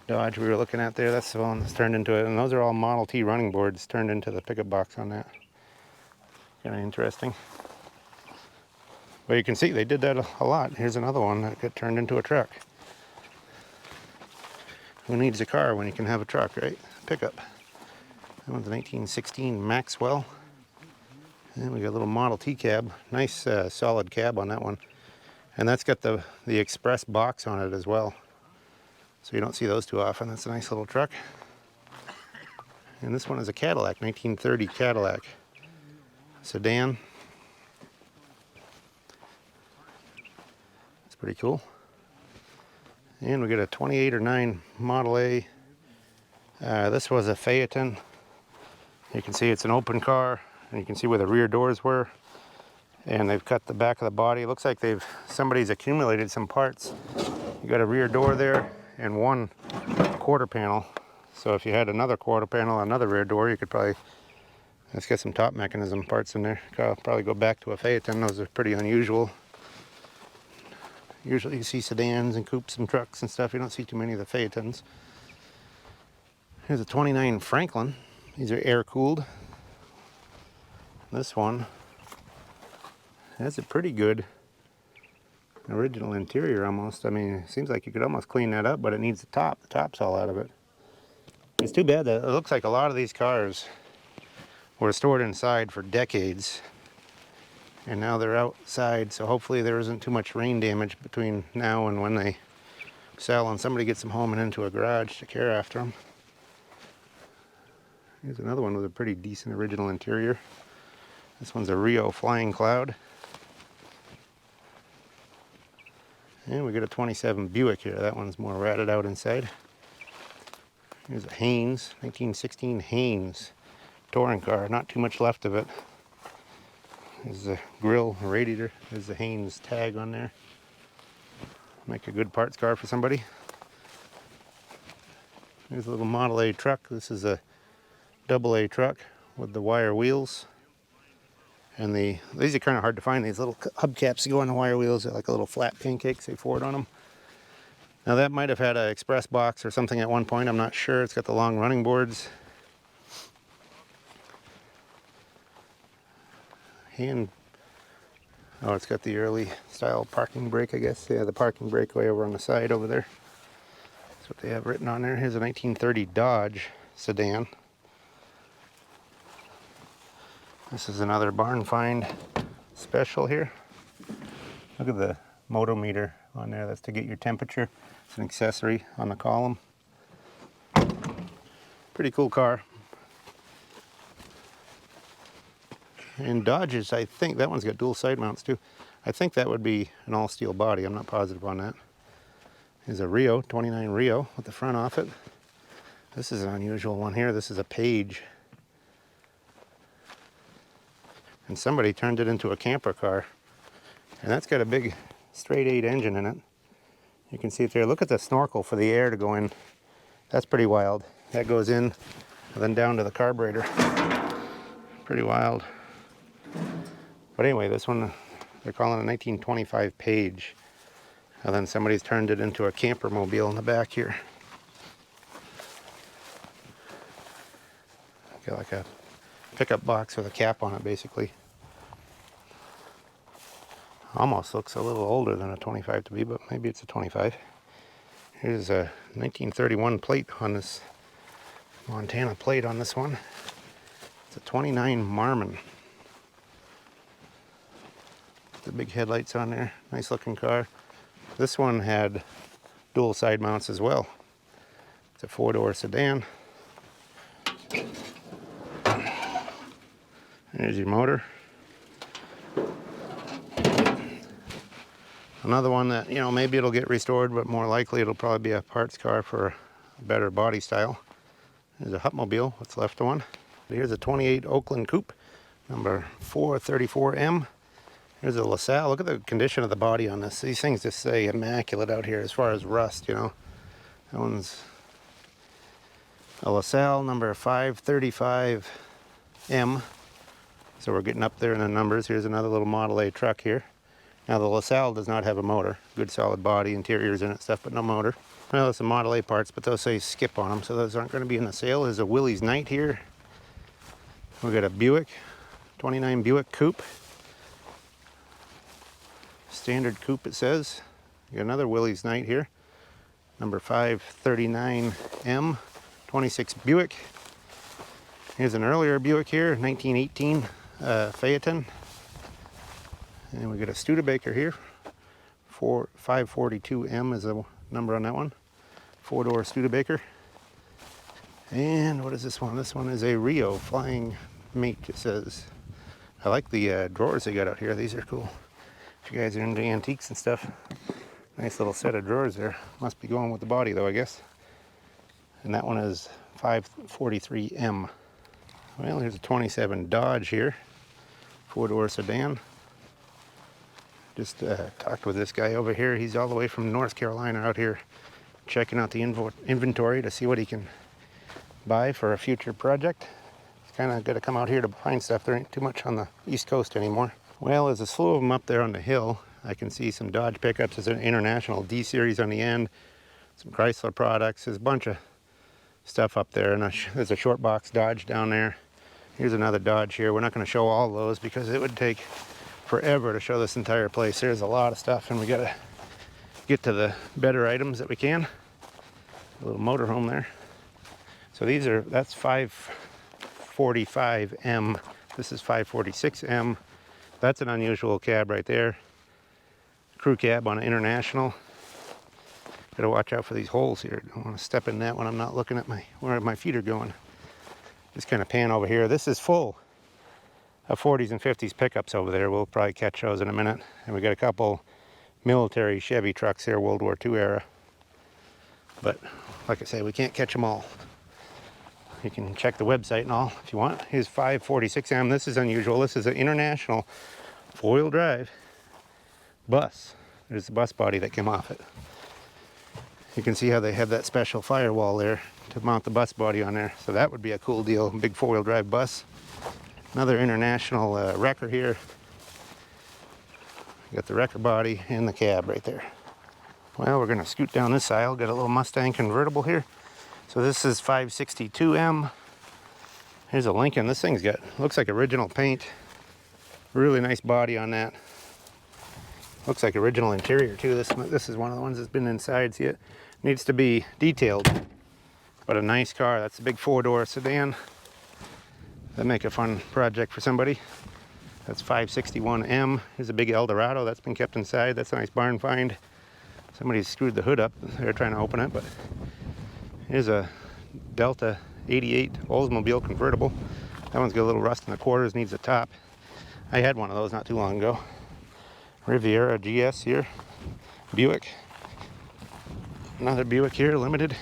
Dodge we were looking at there. That's the one that's turned into it. And those are all Model T running boards turned into the pickup box on that. Kind of interesting. But you can see they did that a lot. Here's another one that got turned into a truck. Who needs a car when you can have a truck, right? Pickup. That one's a 1916 Maxwell. And we got a little Model T cab. Nice solid cab on that one. And that's got the express box on it as well. So you don't see those too often. That's a nice little truck. And this one is a Cadillac, 1930 Cadillac. Sedan. It's pretty cool. And we got a 28 or 9 Model A. This was a Phaeton. You can see it's an open car. And you can see where the rear doors were. And they've cut the back of the body. It looks like somebody's accumulated some parts. You got a rear door there and one quarter panel. So if you had another quarter panel, another rear door, you could probably, let's get some top mechanism parts in there. Probably go back to a Phaeton. Those are pretty unusual. Usually you see sedans and coupes and trucks and stuff. You don't see too many of the Phaetons. Here's a 29 Franklin. These are air cooled. This one has a pretty good original interior almost. I mean, it seems like you could almost clean that up, but it needs the top. The top's all out of it. It's too bad that it looks like a lot of these cars were stored inside for decades. And now they're outside, so hopefully there isn't too much rain damage between now and when they sell and somebody gets them home and into a garage to care after them. Here's another one with a pretty decent original interior. This one's a Rio Flying Cloud. And we got a 27 Buick here. That one's more ratted out inside. Here's a Haynes, 1916 Haynes touring car. Not too much left of it. There's the grill, radiator. There's the Haynes tag on there. Make a good parts car for somebody. Here's a little Model A truck. This is a double A truck with the wire wheels. And these are kind of hard to find. These little hubcaps that go on the wire wheels. They're like a little flat pancake, say Ford on them. Now that might have had an express box or something at one point. I'm not sure. It's got the long running boards. Oh, it's got the early style parking brake, I guess. Yeah, the parking brake way over on the side over there. That's what they have written on there. Here's a 1930 Dodge sedan. This is another barn find special here. Look at the motometer on there. That's to get your temperature. It's an accessory on the column. Pretty cool car. And Dodges, I think that one's got dual side mounts too. I think that would be an all steel body. I'm not positive on that. Here's a Rio, 29 Rio with the front off it. This is an unusual one here. This is a Page. And somebody turned it into a camper car. And that's got a big straight 8 engine in it. You can see it there. Look at the snorkel for the air to go in. That's pretty wild. That goes in and then down to the carburetor. Pretty wild. But anyway, this one, they're calling a 1925 Page. And then somebody's turned it into a camper mobile in the back here. got like a pickup box with a cap on it, basically. Almost looks a little older than a 25 to be, but maybe it's a 25. Here's a 1931 plate on this, Montana plate on this one. It's a 29 Marmon. The big headlights on there, nice looking car. This one had dual side mounts as well. It's a 4-door sedan. There's your motor. Another one that, you know, maybe it'll get restored, but more likely it'll probably be a parts car for a better body style. There's a Hupmobile, what's left of one. Here's a 28 Oakland Coupe, number 434M. Here's a LaSalle. Look at the condition of the body on this. These things just say immaculate out here as far as rust, you know. That one's a LaSalle, number 535M. So we're getting up there in the numbers. Here's another little Model A truck here. Now the LaSalle does not have a motor. Good solid body, interiors in it, stuff, but no motor. Well, there's some Model A parts, but those say skip on them, so those aren't going to be in the sale. There's a Willys Knight here. We got a Buick, 29 Buick Coupe. Standard coupe, it says. We got another Willys Knight here, number 539M, 26 Buick. Here's an earlier Buick here, 1918 Phaeton. And we got a Studebaker here, 542M is the number on that one. 4-door Studebaker. And what is this one? This one is a Rio Flying Mate, it says. I like the drawers they got out here. These are cool. If you guys are into antiques and stuff. Nice little set of drawers there. Must be going with the body though, I guess. And that one is 543M. Well, here's a 27 Dodge here. 4-door sedan. Just talked with this guy over here. He's all the way from North Carolina out here checking out the inventory to see what he can buy for a future project. He's kind of got to come out here to find stuff. There ain't too much on the East Coast anymore. Well, there's a slew of them up there on the hill. I can see some Dodge pickups. There's an International D-Series on the end. Some Chrysler products. There's a bunch of stuff up there. And there's a short box Dodge down there. Here's another Dodge here. We're not going to show all those because it would take forever to show this entire place. There's a lot of stuff and we got to get to the better items that we can. A little motorhome there. So that's 545M. This is 546M. That's an unusual cab right there. Crew cab on an International. Gotta watch out for these holes here. Don't want to step in that when I'm not looking at where my feet are going. Just kind of pan over here. This is full of 40s and 50s pickups over there. We'll probably catch those in a minute. And we got a couple military Chevy trucks here, World War II era. But like I say, we can't catch them all. You can check the website and all if you want. Here's 546M. This is unusual. This is an International 4-wheel drive bus. There's the bus body that came off it. You can see how they have that special firewall there to mount the bus body on there. So that would be a cool deal. Big 4-wheel drive bus. Another International wrecker here. You got the wrecker body and the cab right there. Well, we're going to scoot down this aisle. Got a little Mustang convertible here. So this is 562M. Here's a Lincoln. This thing's looks like original paint. Really nice body on that. Looks like original interior too. This is one of the ones that's been inside. See, it needs to be detailed. But a nice car. That's a big 4-door sedan. That'd make a fun project for somebody. That's 561M. Here's a big Eldorado that's been kept inside. That's a nice barn find. Somebody screwed the hood up. They're trying to open it, but here's a Delta 88 Oldsmobile convertible. That one's got a little rust in the quarters, needs a top. I had one of those not too long ago. Riviera GS here. Buick. Another Buick here, limited.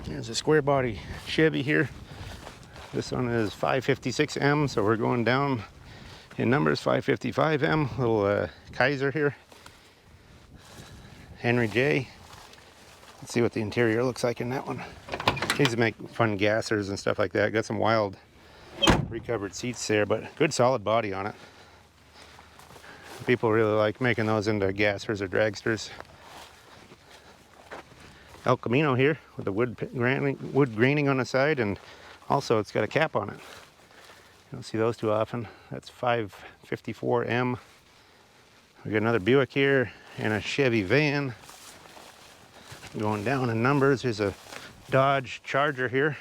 There's a square body Chevy here. This one is 556M, so we're going down in numbers. 555M, little Kaiser here. Henry J. Let's see what the interior looks like in that one. These make fun gassers and stuff like that. Got some wild recovered seats there, but good solid body on it. People really like making those into gassers or dragsters. El Camino here with the wood graining on the side and Also, it's got a cap on it. You don't see those too often. That's 554M. We got another Buick here and a Chevy van. Going down in numbers, there's a Dodge Charger here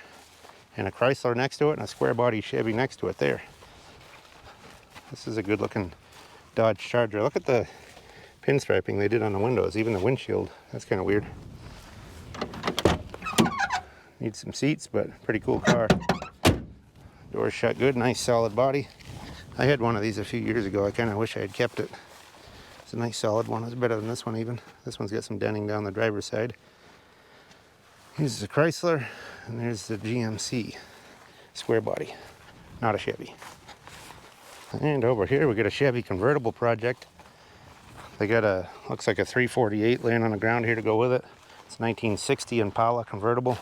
and a Chrysler next to it and a square body Chevy next to it there. This is a good looking Dodge Charger. Look at the pinstriping they did on the windows, even the windshield. That's kind of weird. Needs some seats, but pretty cool car. Doors shut good, nice solid body. I had one of these a few years ago. I kind of wish I had kept it. It's a nice solid one. It's better than this one even. This one's got some denting down the driver's side. Here's the Chrysler, and there's the GMC square body, not a Chevy. And over here we got a Chevy convertible project. They got a, looks like a 348 laying on the ground here to go with it. It's 1960 Impala convertible.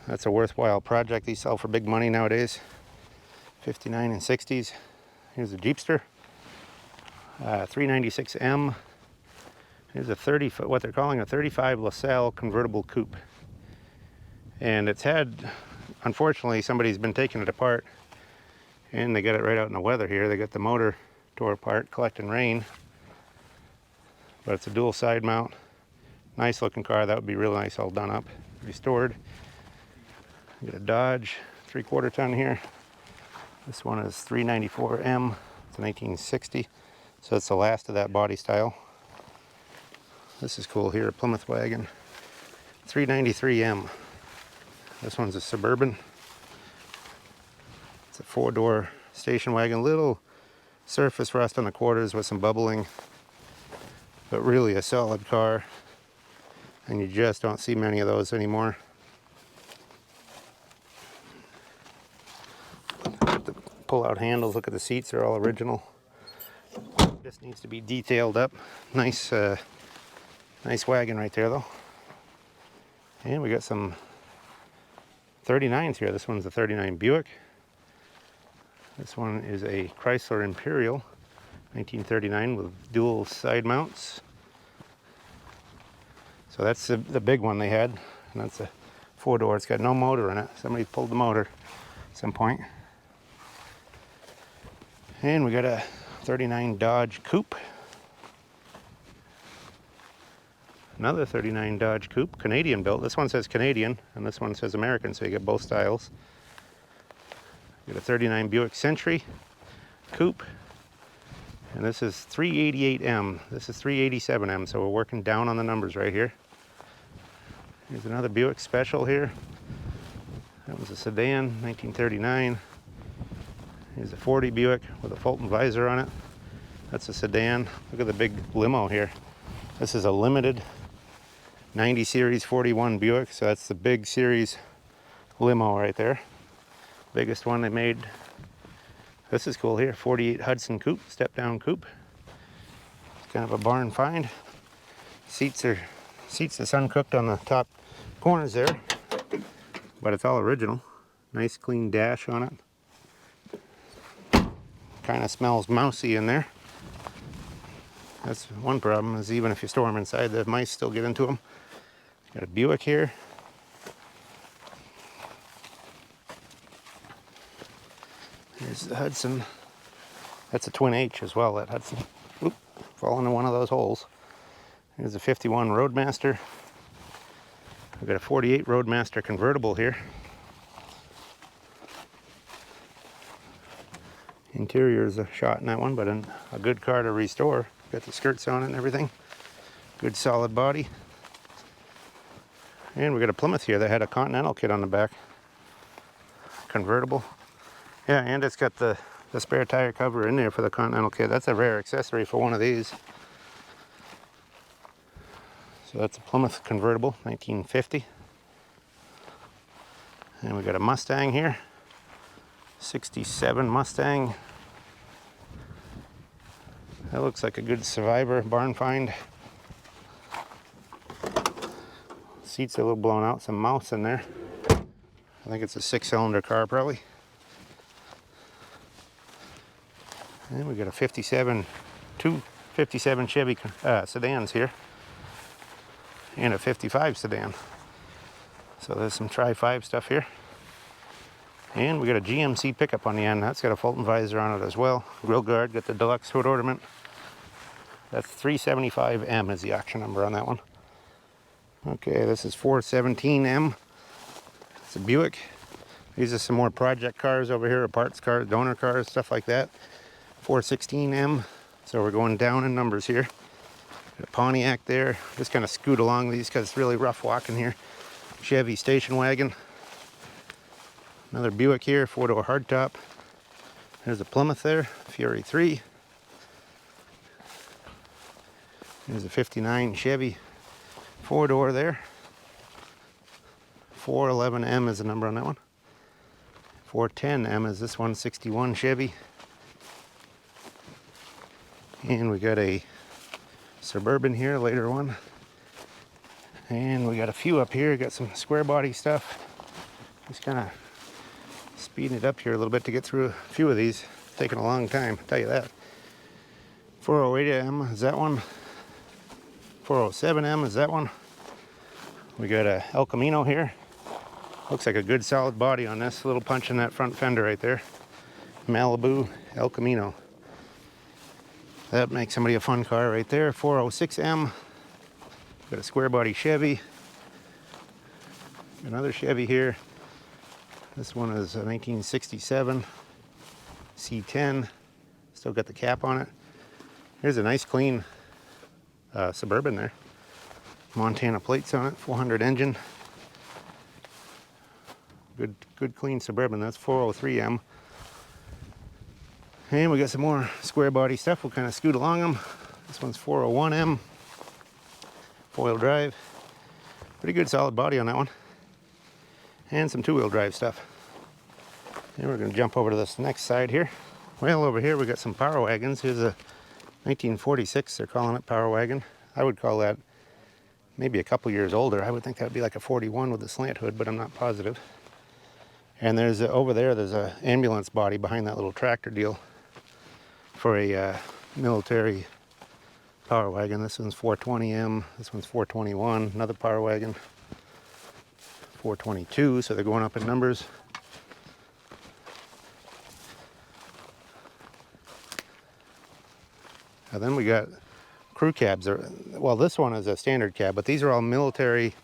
That's a worthwhile project. These sell for big money nowadays. 59 and 60s. Here's a Jeepster. 396M. Here's a 30 foot, what they're calling a 35 LaSalle convertible coupe. And it's had, unfortunately, somebody's been taking it apart and they got it right out in the weather here. They got the motor tore apart collecting rain. But it's a dual side mount. Nice looking car. That would be real nice all done up, restored. You got a Dodge 3/4 ton here. This one is 394M. It's a 1960. So it's the last of that body style. This is cool here, a Plymouth wagon. 393M. This one's a Suburban. It's a 4-door station wagon. Little surface rust on the quarters with some bubbling. But really a solid car. And you just don't see many of those anymore. The pull-out handles, look at the seats, they're all original. This needs to be detailed up. Nice, nice wagon right there though. And we got some 39s here. This one's a 39 Buick. This one is a Chrysler Imperial, 1939 with dual side mounts. So that's the big one they had. And that's a 4-door. It's got no motor in it. Somebody pulled the motor at some point. And we got a 39 Dodge Coupe. Another 39 Dodge Coupe, Canadian built. This one says Canadian and this one says American, so you get both styles. We got a 39 Buick Century Coupe. And this is 388M. This is 387M, so we're working down on the numbers right here. Here's another Buick Special here. That was a sedan, 1939. Here's a 40 Buick with a Fulton visor on it. That's a sedan. Look at the big limo here. This is a limited 90 Series 41 Buick, so that's the big series limo right there. Biggest one they made. This is cool here, 48 Hudson Coupe, step-down coupe. It's kind of a barn find. Seats the sun cooked on the top corners there, but it's all original. Nice clean dash on it. Kind of smells mousy in there. That's one problem, is even if you store them inside, the mice still get into them. Got a Buick here. Here's the Hudson. That's a twin H as well, that Hudson. Oop, fall into one of those holes. Here's a 51 Roadmaster. We've got a 48 Roadmaster convertible here. Interior is a shot in that one, but a good car to restore. Got the skirts on it and everything. Good solid body. And we got a Plymouth here that had a Continental kit on the back. Convertible. Yeah, and it's got the spare tire cover in there for the Continental kit. That's a rare accessory for one of these. So that's a Plymouth convertible, 1950. And we got a Mustang here. 67 Mustang. That looks like a good survivor barn find. Seats are a little blown out, some mouse in there. I think it's a 6-cylinder car probably. And we got a 57, two 57 Chevy sedans here. And a 55 sedan. So there's some Tri-5 stuff here. And we got a GMC pickup on the end. That's got a Fulton visor on it as well. Grill guard, got the deluxe hood ornament. That's 375M is the auction number on that one. Okay, this is 417M. It's a Buick. These are some more project cars over here, parts cars, donor cars, stuff like that. 416M. So we're going down in numbers here. Got a Pontiac there. Just kind of scoot along these because it's really rough walking here. Chevy station wagon. Another Buick here, 4-door hardtop. There's a Plymouth there, Fury 3. There's a 59 Chevy 4-door there. 411M is the number on that one. 410M is this one, 61 Chevy. And we got a Suburban here, later one. And we got a few up here, got some square body stuff. Just kind of speeding it up here a little bit to get through a few of these. It's taking a long time, I'll tell you that. 408M is that one. 407M is that one. We got a El Camino here. Looks like a good solid body on this. A little punch in that front fender right there. Malibu El Camino. That makes somebody a fun car right there. 406M. Got a square body Chevy. Another Chevy here. This one is a 1967 C10. Still got the cap on it. Here's a nice clean Suburban there. Montana plates on it, 400 engine. Good clean Suburban. That's 403M. And we got some more square body stuff. We'll kind of scoot along them. This one's 401M. Four-wheel drive. Pretty good solid body on that one. And some two-wheel drive stuff. And we're going to jump over to this next side here. Well, over here we got some power wagons. Here's a 1946, they're calling it power wagon. I would call that maybe a couple years older. I would think that would be like a 41 with a slant hood, but I'm not positive. And there's over there, there's a ambulance body behind that little tractor deal for a military power wagon. This one's 420M, this one's 421, another power wagon. 422, so they're going up in numbers. And then we got crew cabs. Well, this one is a standard cab, but these are all military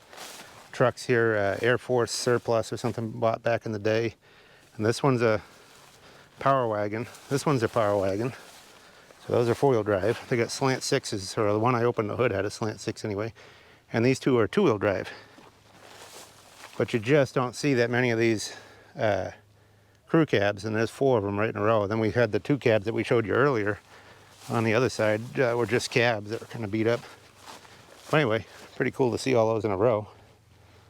trucks here, Air Force surplus or something bought back in the day. And this one's a power wagon. This one's a power wagon. So those are four-wheel drive. They got slant sixes, or the one I opened the hood had a slant six anyway. And these two are two-wheel drive. But you just don't see that many of these crew cabs, and there's four of them right in a row. Then we had the two cabs that we showed you earlier on the other side were just cabs that were kind of beat up. But anyway, pretty cool to see all those in a row.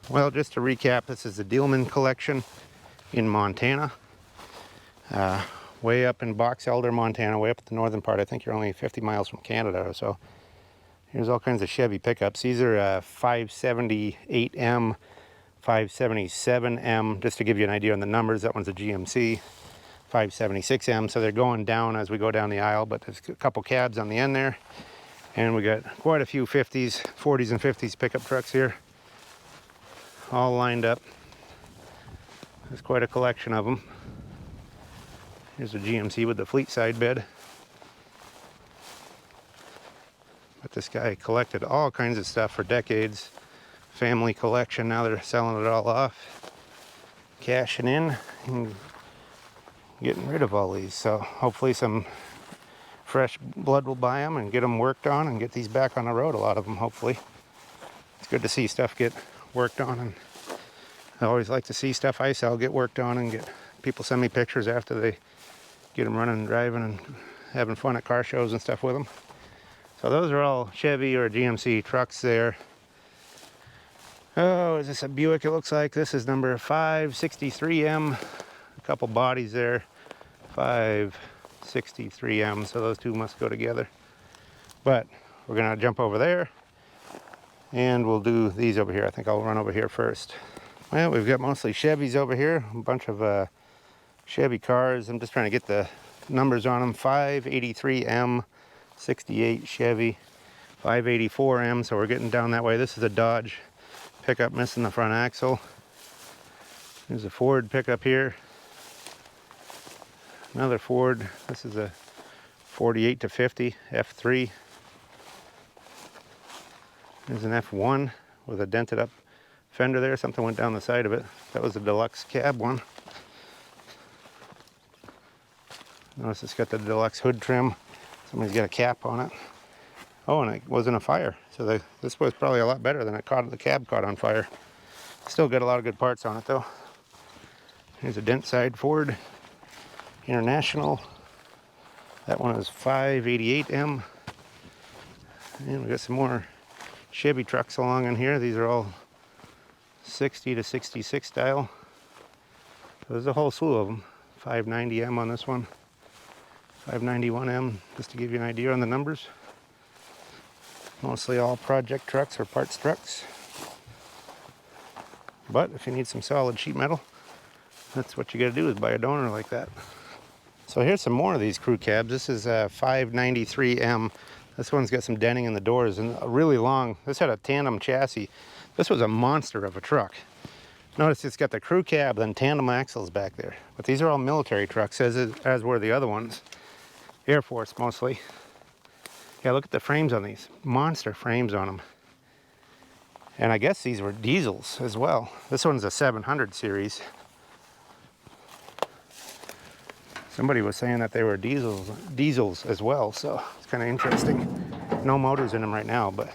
Well, just to recap, this is the Dielman collection in Montana. Way up in Box Elder, Montana, way up at the northern part. I think you're only 50 miles from Canada or so. Here's all kinds of Chevy pickups. These are 578M, 577M, just to give you an idea on the numbers. That one's a GMC. 576M, so they're going down as we go down the aisle, but there's a couple cabs on the end there. And we got quite a few 50s, 40s and 50s pickup trucks here, all lined up. There's quite a collection of them. Here's a GMC with the fleet side bed. But this guy collected all kinds of stuff for decades. Family collection, now they're selling it all off. Cashing in and getting rid of all these. So hopefully some fresh blood will buy them and get them worked on and get these back on the road, a lot of them, hopefully. It's good to see stuff get worked on, and I always like to see stuff I sell get worked on and get people send me pictures after they get them running and driving and having fun at car shows and stuff with them. So those are all Chevy or GMC trucks there. Oh, is this a Buick? It looks like this is number 563M. A couple bodies there, 563M, so those two must go together. But we're gonna jump over there and we'll do these over here. I think I'll run over here first. Well, we've got mostly Chevys over here, a bunch of Chevy cars. I'm just trying to get the numbers on them. 583M, 68 Chevy, 584M, so we're getting down that way. This is a Dodge pickup missing the front axle. There's a Ford pickup here. Another Ford. This is a 48 to 50 F3. There's an F1 with a dented up fender there. Something went down the side of it. That was a deluxe cab one. Notice it's got the deluxe hood trim. Somebody's got a cap on it. Oh, and it wasn't a fire. So this was probably a lot better than the cab caught on fire. Still got a lot of good parts on it though. Here's a dent side Ford International. That one is 588M. And we got some more Chevy trucks along in here. These are all 60 to 66 style. So there's a whole slew of them. 590M on this one. 591M, just to give you an idea on the numbers. Mostly all project trucks or parts trucks. But if you need some solid sheet metal, that's what you gotta do is buy a donor like that. So here's some more of these crew cabs. This is a 593M. This one's got some denting in the doors and a really long, this had a tandem chassis. This was a monster of a truck. Notice it's got the crew cab, then tandem axles back there. But these are all military trucks, as were the other ones. Air Force mostly. Yeah, look at the frames on these. Monster frames on them. And I guess these were diesels as well. This one's a 700 series. Somebody was saying that they were diesels as well, so it's kind of interesting. No motors in them right now, but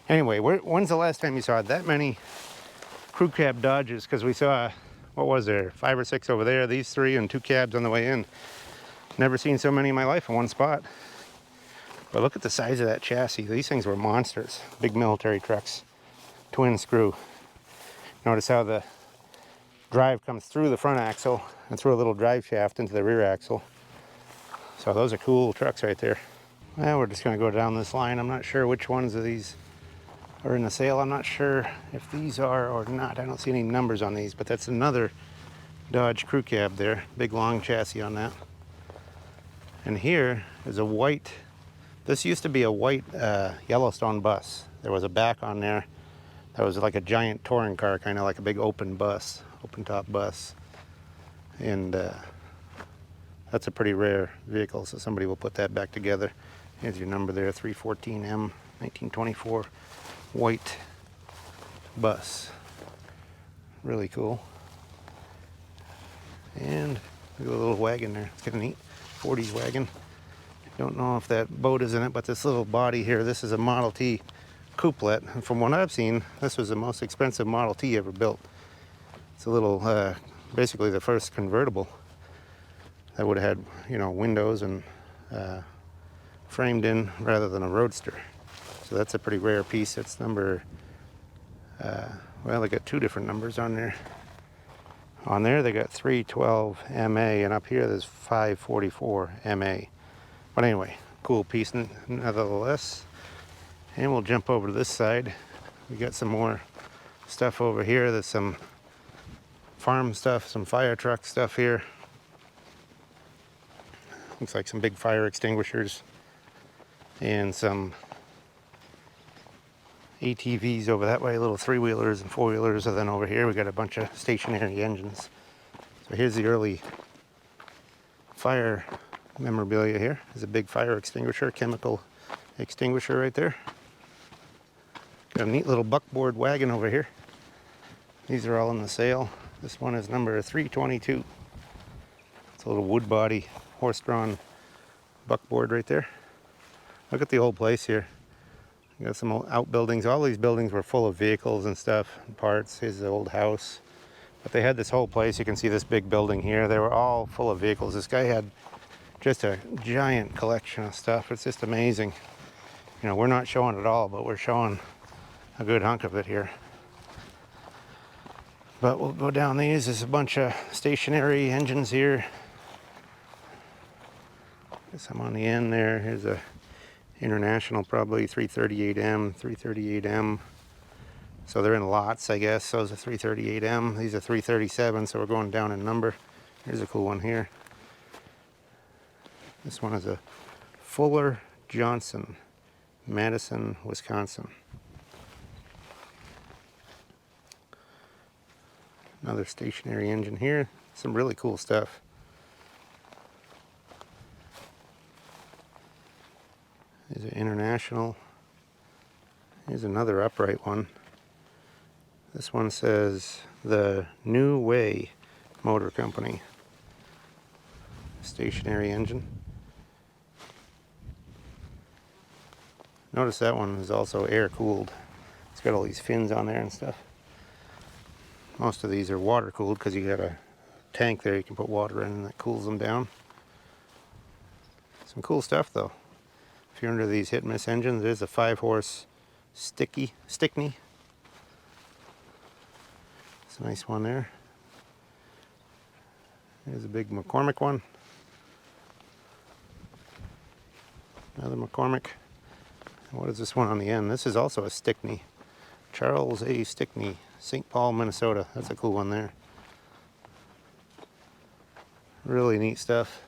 anyway, when's the last time you saw that many crew cab Dodges? Because we saw, what was there, 5 or 6 over there, these 3 and 2 cabs on the way in. Never seen so many in my life in one spot. But look at the size of that chassis. These things were monsters. Big military trucks. Twin screw. Notice how the drive comes through the front axle and through a little drive shaft into the rear axle. So those are cool trucks right there. Well, we're just going to go down this line. I'm not sure which ones of these are in the sale. I'm not sure if these are or not. I don't see any numbers on these, but that's another Dodge crew cab there. Big long chassis on that. And here is a white, this used to be a white Yellowstone bus. There was a back on there that was like a giant touring car, kind of like a big open bus, open top bus. And that's a pretty rare vehicle, so somebody will put that back together. Here's your number there, 314M, 1924, white bus. Really cool. And look at the little wagon there, it's kind of neat. 40s wagon. Don't know if that boat is in it, but this little body here, this is a Model T couplet. And from what I've seen, this was the most expensive Model T ever built. It's a little, basically the first convertible that would have had, you know, windows and framed in rather than a roadster. So that's a pretty rare piece. It's number, well, they got 2 different numbers on there. On there they got 312 MA, and up here there's 544 MA. But anyway, cool piece nevertheless. And we'll jump over to this side. We got some more stuff over here. There's some farm stuff, some fire truck stuff here. Looks like some big fire extinguishers and some ATVs over that way, little 3-wheelers and 4-wheelers, and then over here we got a bunch of stationary engines. So here's the early fire memorabilia here. There's a big fire extinguisher, chemical extinguisher right there. Got a neat little buckboard wagon over here. These are all in the sale. This one is number 322. It's a little wood body, horse-drawn buckboard right there. Look at the old place here. You got some old outbuildings. All these buildings were full of vehicles and stuff, and parts. Here's the old house. But they had this whole place. You can see this big building here. They were all full of vehicles. This guy had just a giant collection of stuff. It's just amazing. You know, we're not showing it all, but we're showing a good hunk of it here. But we'll go down these. There's a bunch of stationary engines here. Some on the end there. Here's a International, probably 338M, 338M. So they're in lots, I guess. Those are 338M. These are 337, so we're going down in number. Here's a cool one here. This one is a Fuller Johnson, Madison, Wisconsin. Another stationary engine here. Some really cool stuff. Here's an International. Here's another upright one. This one says the New Way Motor Company. Stationary engine. Notice that one is also air cooled. It's got all these fins on there and stuff. Most of these are water cooled because you got a tank there you can put water in and that cools them down. Some cool stuff though. If you're into these hit and miss engines, there's a 5-horse Stickney. It's a nice one there. There's a big McCormick one. Another McCormick. What is this one on the end? This is also a Stickney. Charles A. Stickney, St. Paul, Minnesota. That's a cool one there. Really neat stuff.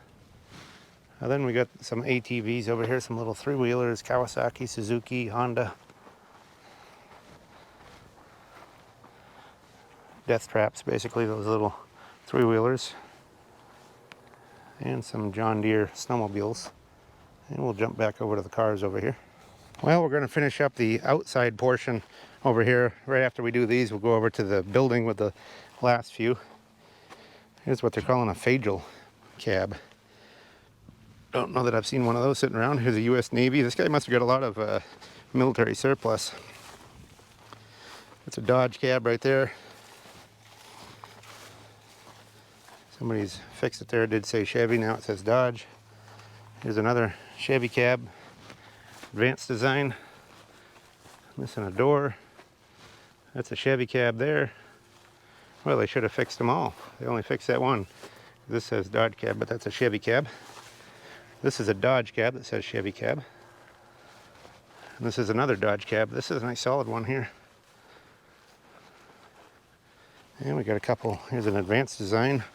Then we got some ATVs over here, some little 3-wheelers, Kawasaki, Suzuki, Honda. Death traps, basically, those little 3-wheelers. And some John Deere snowmobiles. And we'll jump back over to the cars over here. Well, we're going to finish up the outside portion over here. Right after we do these, we'll go over to the building with the last few. Here's what they're calling a Fagel cab. Don't know that I've seen one of those sitting around. Here's a U.S. Navy. This guy must have got a lot of military surplus. It's a Dodge cab right there. Somebody's fixed it there. It did say Chevy, now it says Dodge. Here's another Chevy cab. Advanced design. Missing a door. That's a Chevy cab there. Well, they should have fixed them all. They only fixed that one. This says Dodge cab, but that's a Chevy cab. This is a Dodge cab that says Chevy cab. And this is another Dodge cab. This is a nice solid one here. And we got a couple. Here's an advanced design.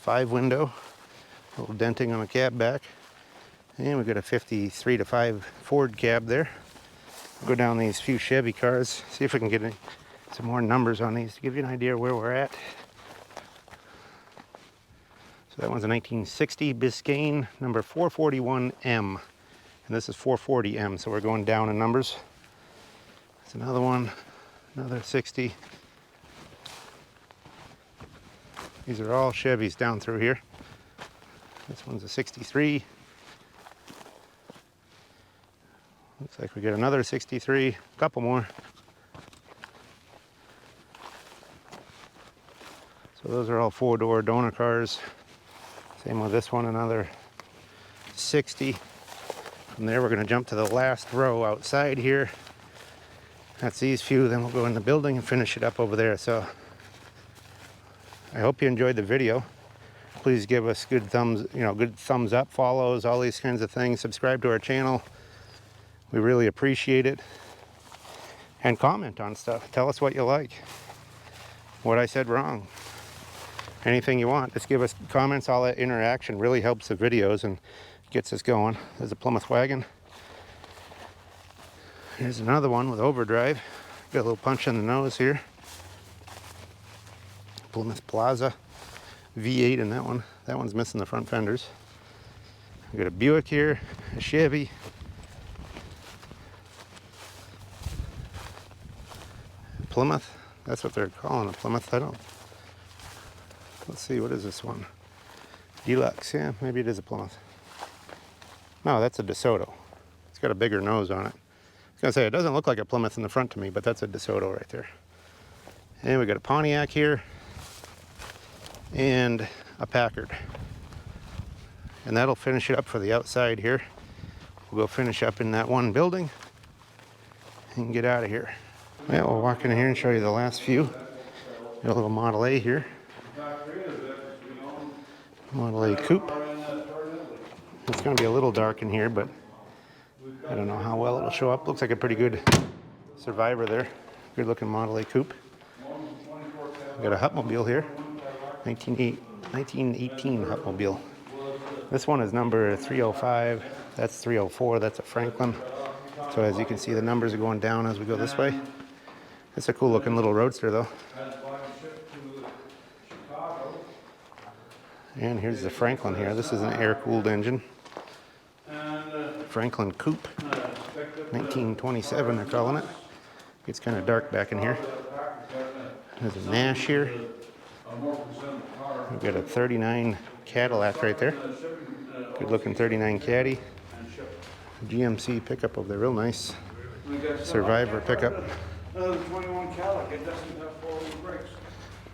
5-window. A little denting on the cab back. And we got a 53 to 5 Ford cab there. Go down these few Chevy cars, see if we can get some more numbers on these to give you an idea where we're at. So that one's a 1960 Biscayne, number 441M. And this is 440M, so we're going down in numbers. That's another one, another 60. These are all Chevys down through here. This one's a 63. Looks like we get another 63, a couple more. So those are all 4-door donor cars. Same with this one, another 60. From there we're going to jump to the last row outside here. That's these few, then we'll go in the building and finish it up over there. So I hope you enjoyed the video. Please give us good thumbs up, follows, all these kinds of things. Subscribe to our channel. We really appreciate it. And comment on stuff. Tell us what you like. What I said wrong. Anything you want. Just give us comments. All that interaction really helps the videos and gets us going. There's a Plymouth wagon. Here's another one with overdrive. Got a little punch in the nose here. Plymouth Plaza. V8 in that one. That one's missing the front fenders. We got a Buick here. A Chevy. Plymouth, that's what they're calling a Plymouth. Let's see, what is this one? Deluxe, yeah, maybe it is a Plymouth. No, that's a DeSoto. It's got a bigger nose on it. I was gonna say, it doesn't look like a Plymouth in the front to me, but that's a DeSoto right there. And we got a Pontiac here. And a Packard. And that'll finish it up for the outside here. We'll go finish up in that one building and get out of here. Yeah, we'll walk in here and show you the last few. Got a little Model A here. Model A coupe. It's going to be a little dark in here, but I don't know how well it'll show up. Looks like a pretty good Survivor there. Good looking Model A coupe. We got a Hupmobile here. 1918 Hupmobile. This one is number 305. That's 304. That's a Franklin. So as you can see, the numbers are going down as we go this way. It's a cool looking little roadster though. And here's the Franklin here. This is an air-cooled engine. Franklin coupe, 1927 they're calling it. It's kind of dark back in here. There's a Nash here. We've got a 39 Cadillac right there. Good looking 39 Caddy. GMC pickup over there, real nice. Survivor pickup. The 21 Cadillac, it doesn't have four-wheel brakes.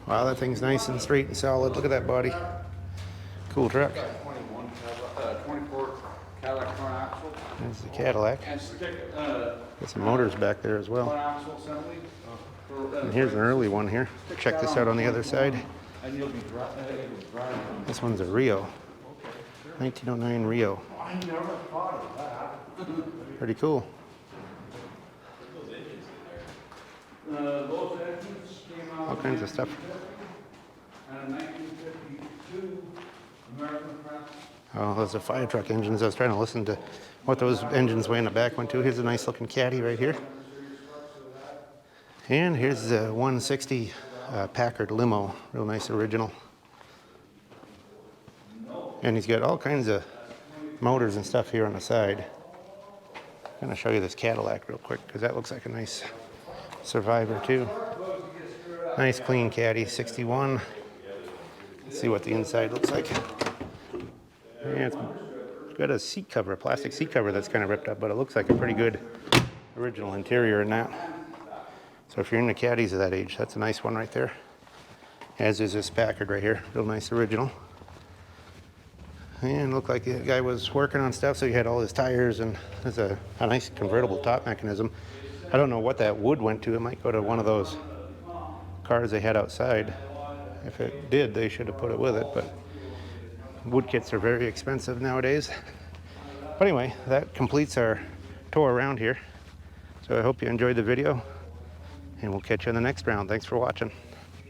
Wow, that thing's nice and straight and solid. Look at that body. Cool truck. 24 Cadillac front axle. There's the Cadillac. And stick, Got some motors back there as well. front axle assembly. And here's an early one here. Check this out on the other side. And you'll be driving. This one's a Rio. 1909 Rio. I never thought of that. Pretty cool. Those engines came out. All kinds of stuff. And in 1952, American Press. Oh, those are fire truck engines. I was trying to listen to what those engines way in the back went to. Here's a nice looking Caddy right here. And here's the 160 Packard limo. Real nice original. And he's got all kinds of motors and stuff here on the side. I'm going to show you this Cadillac real quick because that looks like a nice Survivor too. Nice clean Caddy, 61. Let's see what the inside looks like. Yeah, it's got a seat cover, a plastic seat cover that's kind of ripped up, but it looks like a pretty good original interior in that. So if you're into Caddies of that age, that's a nice one right there. As is this Packard right here, real nice original. And looked like the guy was working on stuff, so he had all his tires, and there's a nice convertible top mechanism. I don't know what that wood went to. It might go to one of those cars they had outside. If it did, they should have put it with it, but wood kits are very expensive nowadays. But anyway, that completes our tour around here. So I hope you enjoyed the video, and we'll catch you in the next round. Thanks for watching.